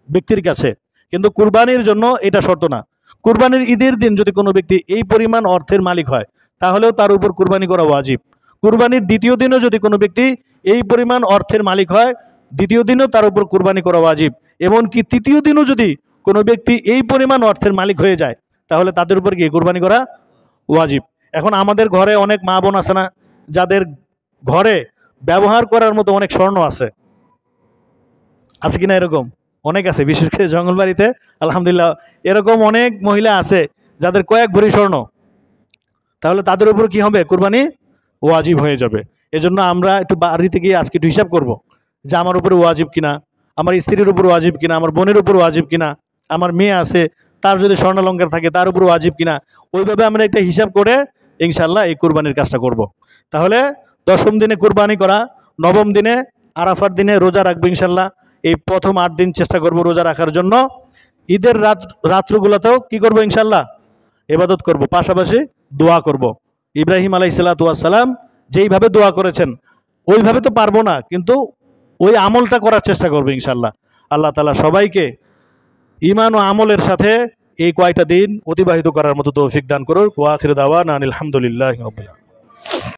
[SPEAKER 1] ব্যক্তির কাছে, কিন্তু কুরবানির জন্য এটা শর্ত না। কুরবানির ঈদের দিন যদি কোনো ব্যক্তি এই পরিমাণ অর্থের মালিক হয়, তাহলেও তার উপর কুরবানি করা ওয়াজিব। কুরবানির দ্বিতীয় দিনও যদি কোনো ব্যক্তি এই পরিমাণ অর্থের মালিক হয়, দ্বিতীয় দিনও তার উপর কুরবানি করা ওয়াজিব। এমনকি তৃতীয় দিনও যদি কোনো ব্যক্তি এই পরিমাণ অর্থের মালিক হয়ে যায়, তাহলে তাদের উপর গিয়ে কুরবানি করা ওয়াজিব। এখন আমাদের ঘরে অনেক মা বোন আছে না, যাদের ঘরে ব্যবহার করার মতো অনেক স্বর্ণ আছে, আছে কিনা? এরকম অনেক আছে, বিশেষ করে জঙ্গলবাড়িতে আলহামদুলিল্লাহ এরকম অনেক মহিলা আছে যাদের কয়েক ভরি স্বর্ণ। তাহলে তাদের উপর কি হবে? কুরবানি ওয়াজিব হয়ে যাবে। এজন্য আমরা একটু বাড়িতে গিয়ে আজকে একটু হিসাব করব যে আমার উপরে ওয়াজিব কিনা, আমার স্ত্রীর উপর ওয়াজিব কিনা, আমার বোনের উপর ওয়াজিব কিনা, আমার মেয়ে আছে তার যদি স্বর্ণালঙ্কার থাকে তার উপর ওয়াজিব কিনা। ওইভাবে আমরা একটা হিসাব করে ইনশাল্লাহ এই কুরবানির কাজটা করব। তাহলে 10ম দিনে কুরবানি করা, 9ম দিনে আরাফার দিনে রোজা রাখবো ইনশাল্লাহ। এই প্রথম 8 দিন চেষ্টা করব রোজা রাখার জন্য। ঈদের রাত্রগুলোতেও কি করব? ইনশাল্লাহ ইবাদত করব, পাশাপাশি দোয়া করব। ইব্রাহিম আলাইহিসসালাতু ওয়াস সালাম যেইভাবে দোয়া করেছেন ওইভাবে তো পারবো না, কিন্তু ওই আমলটা করার চেষ্টা করবো ইনশাল্লাহ। আল্লাহ তাআলা সবাইকে ঈমান ও আমলের সাথে এই কয়টা দিন অতিবাহিত করার মতো তৌফিক দান করুন। ওয়া আখিরু দাওয়ানা আনিল হামদুলিল্লাহি রাব্বিল আলামিন।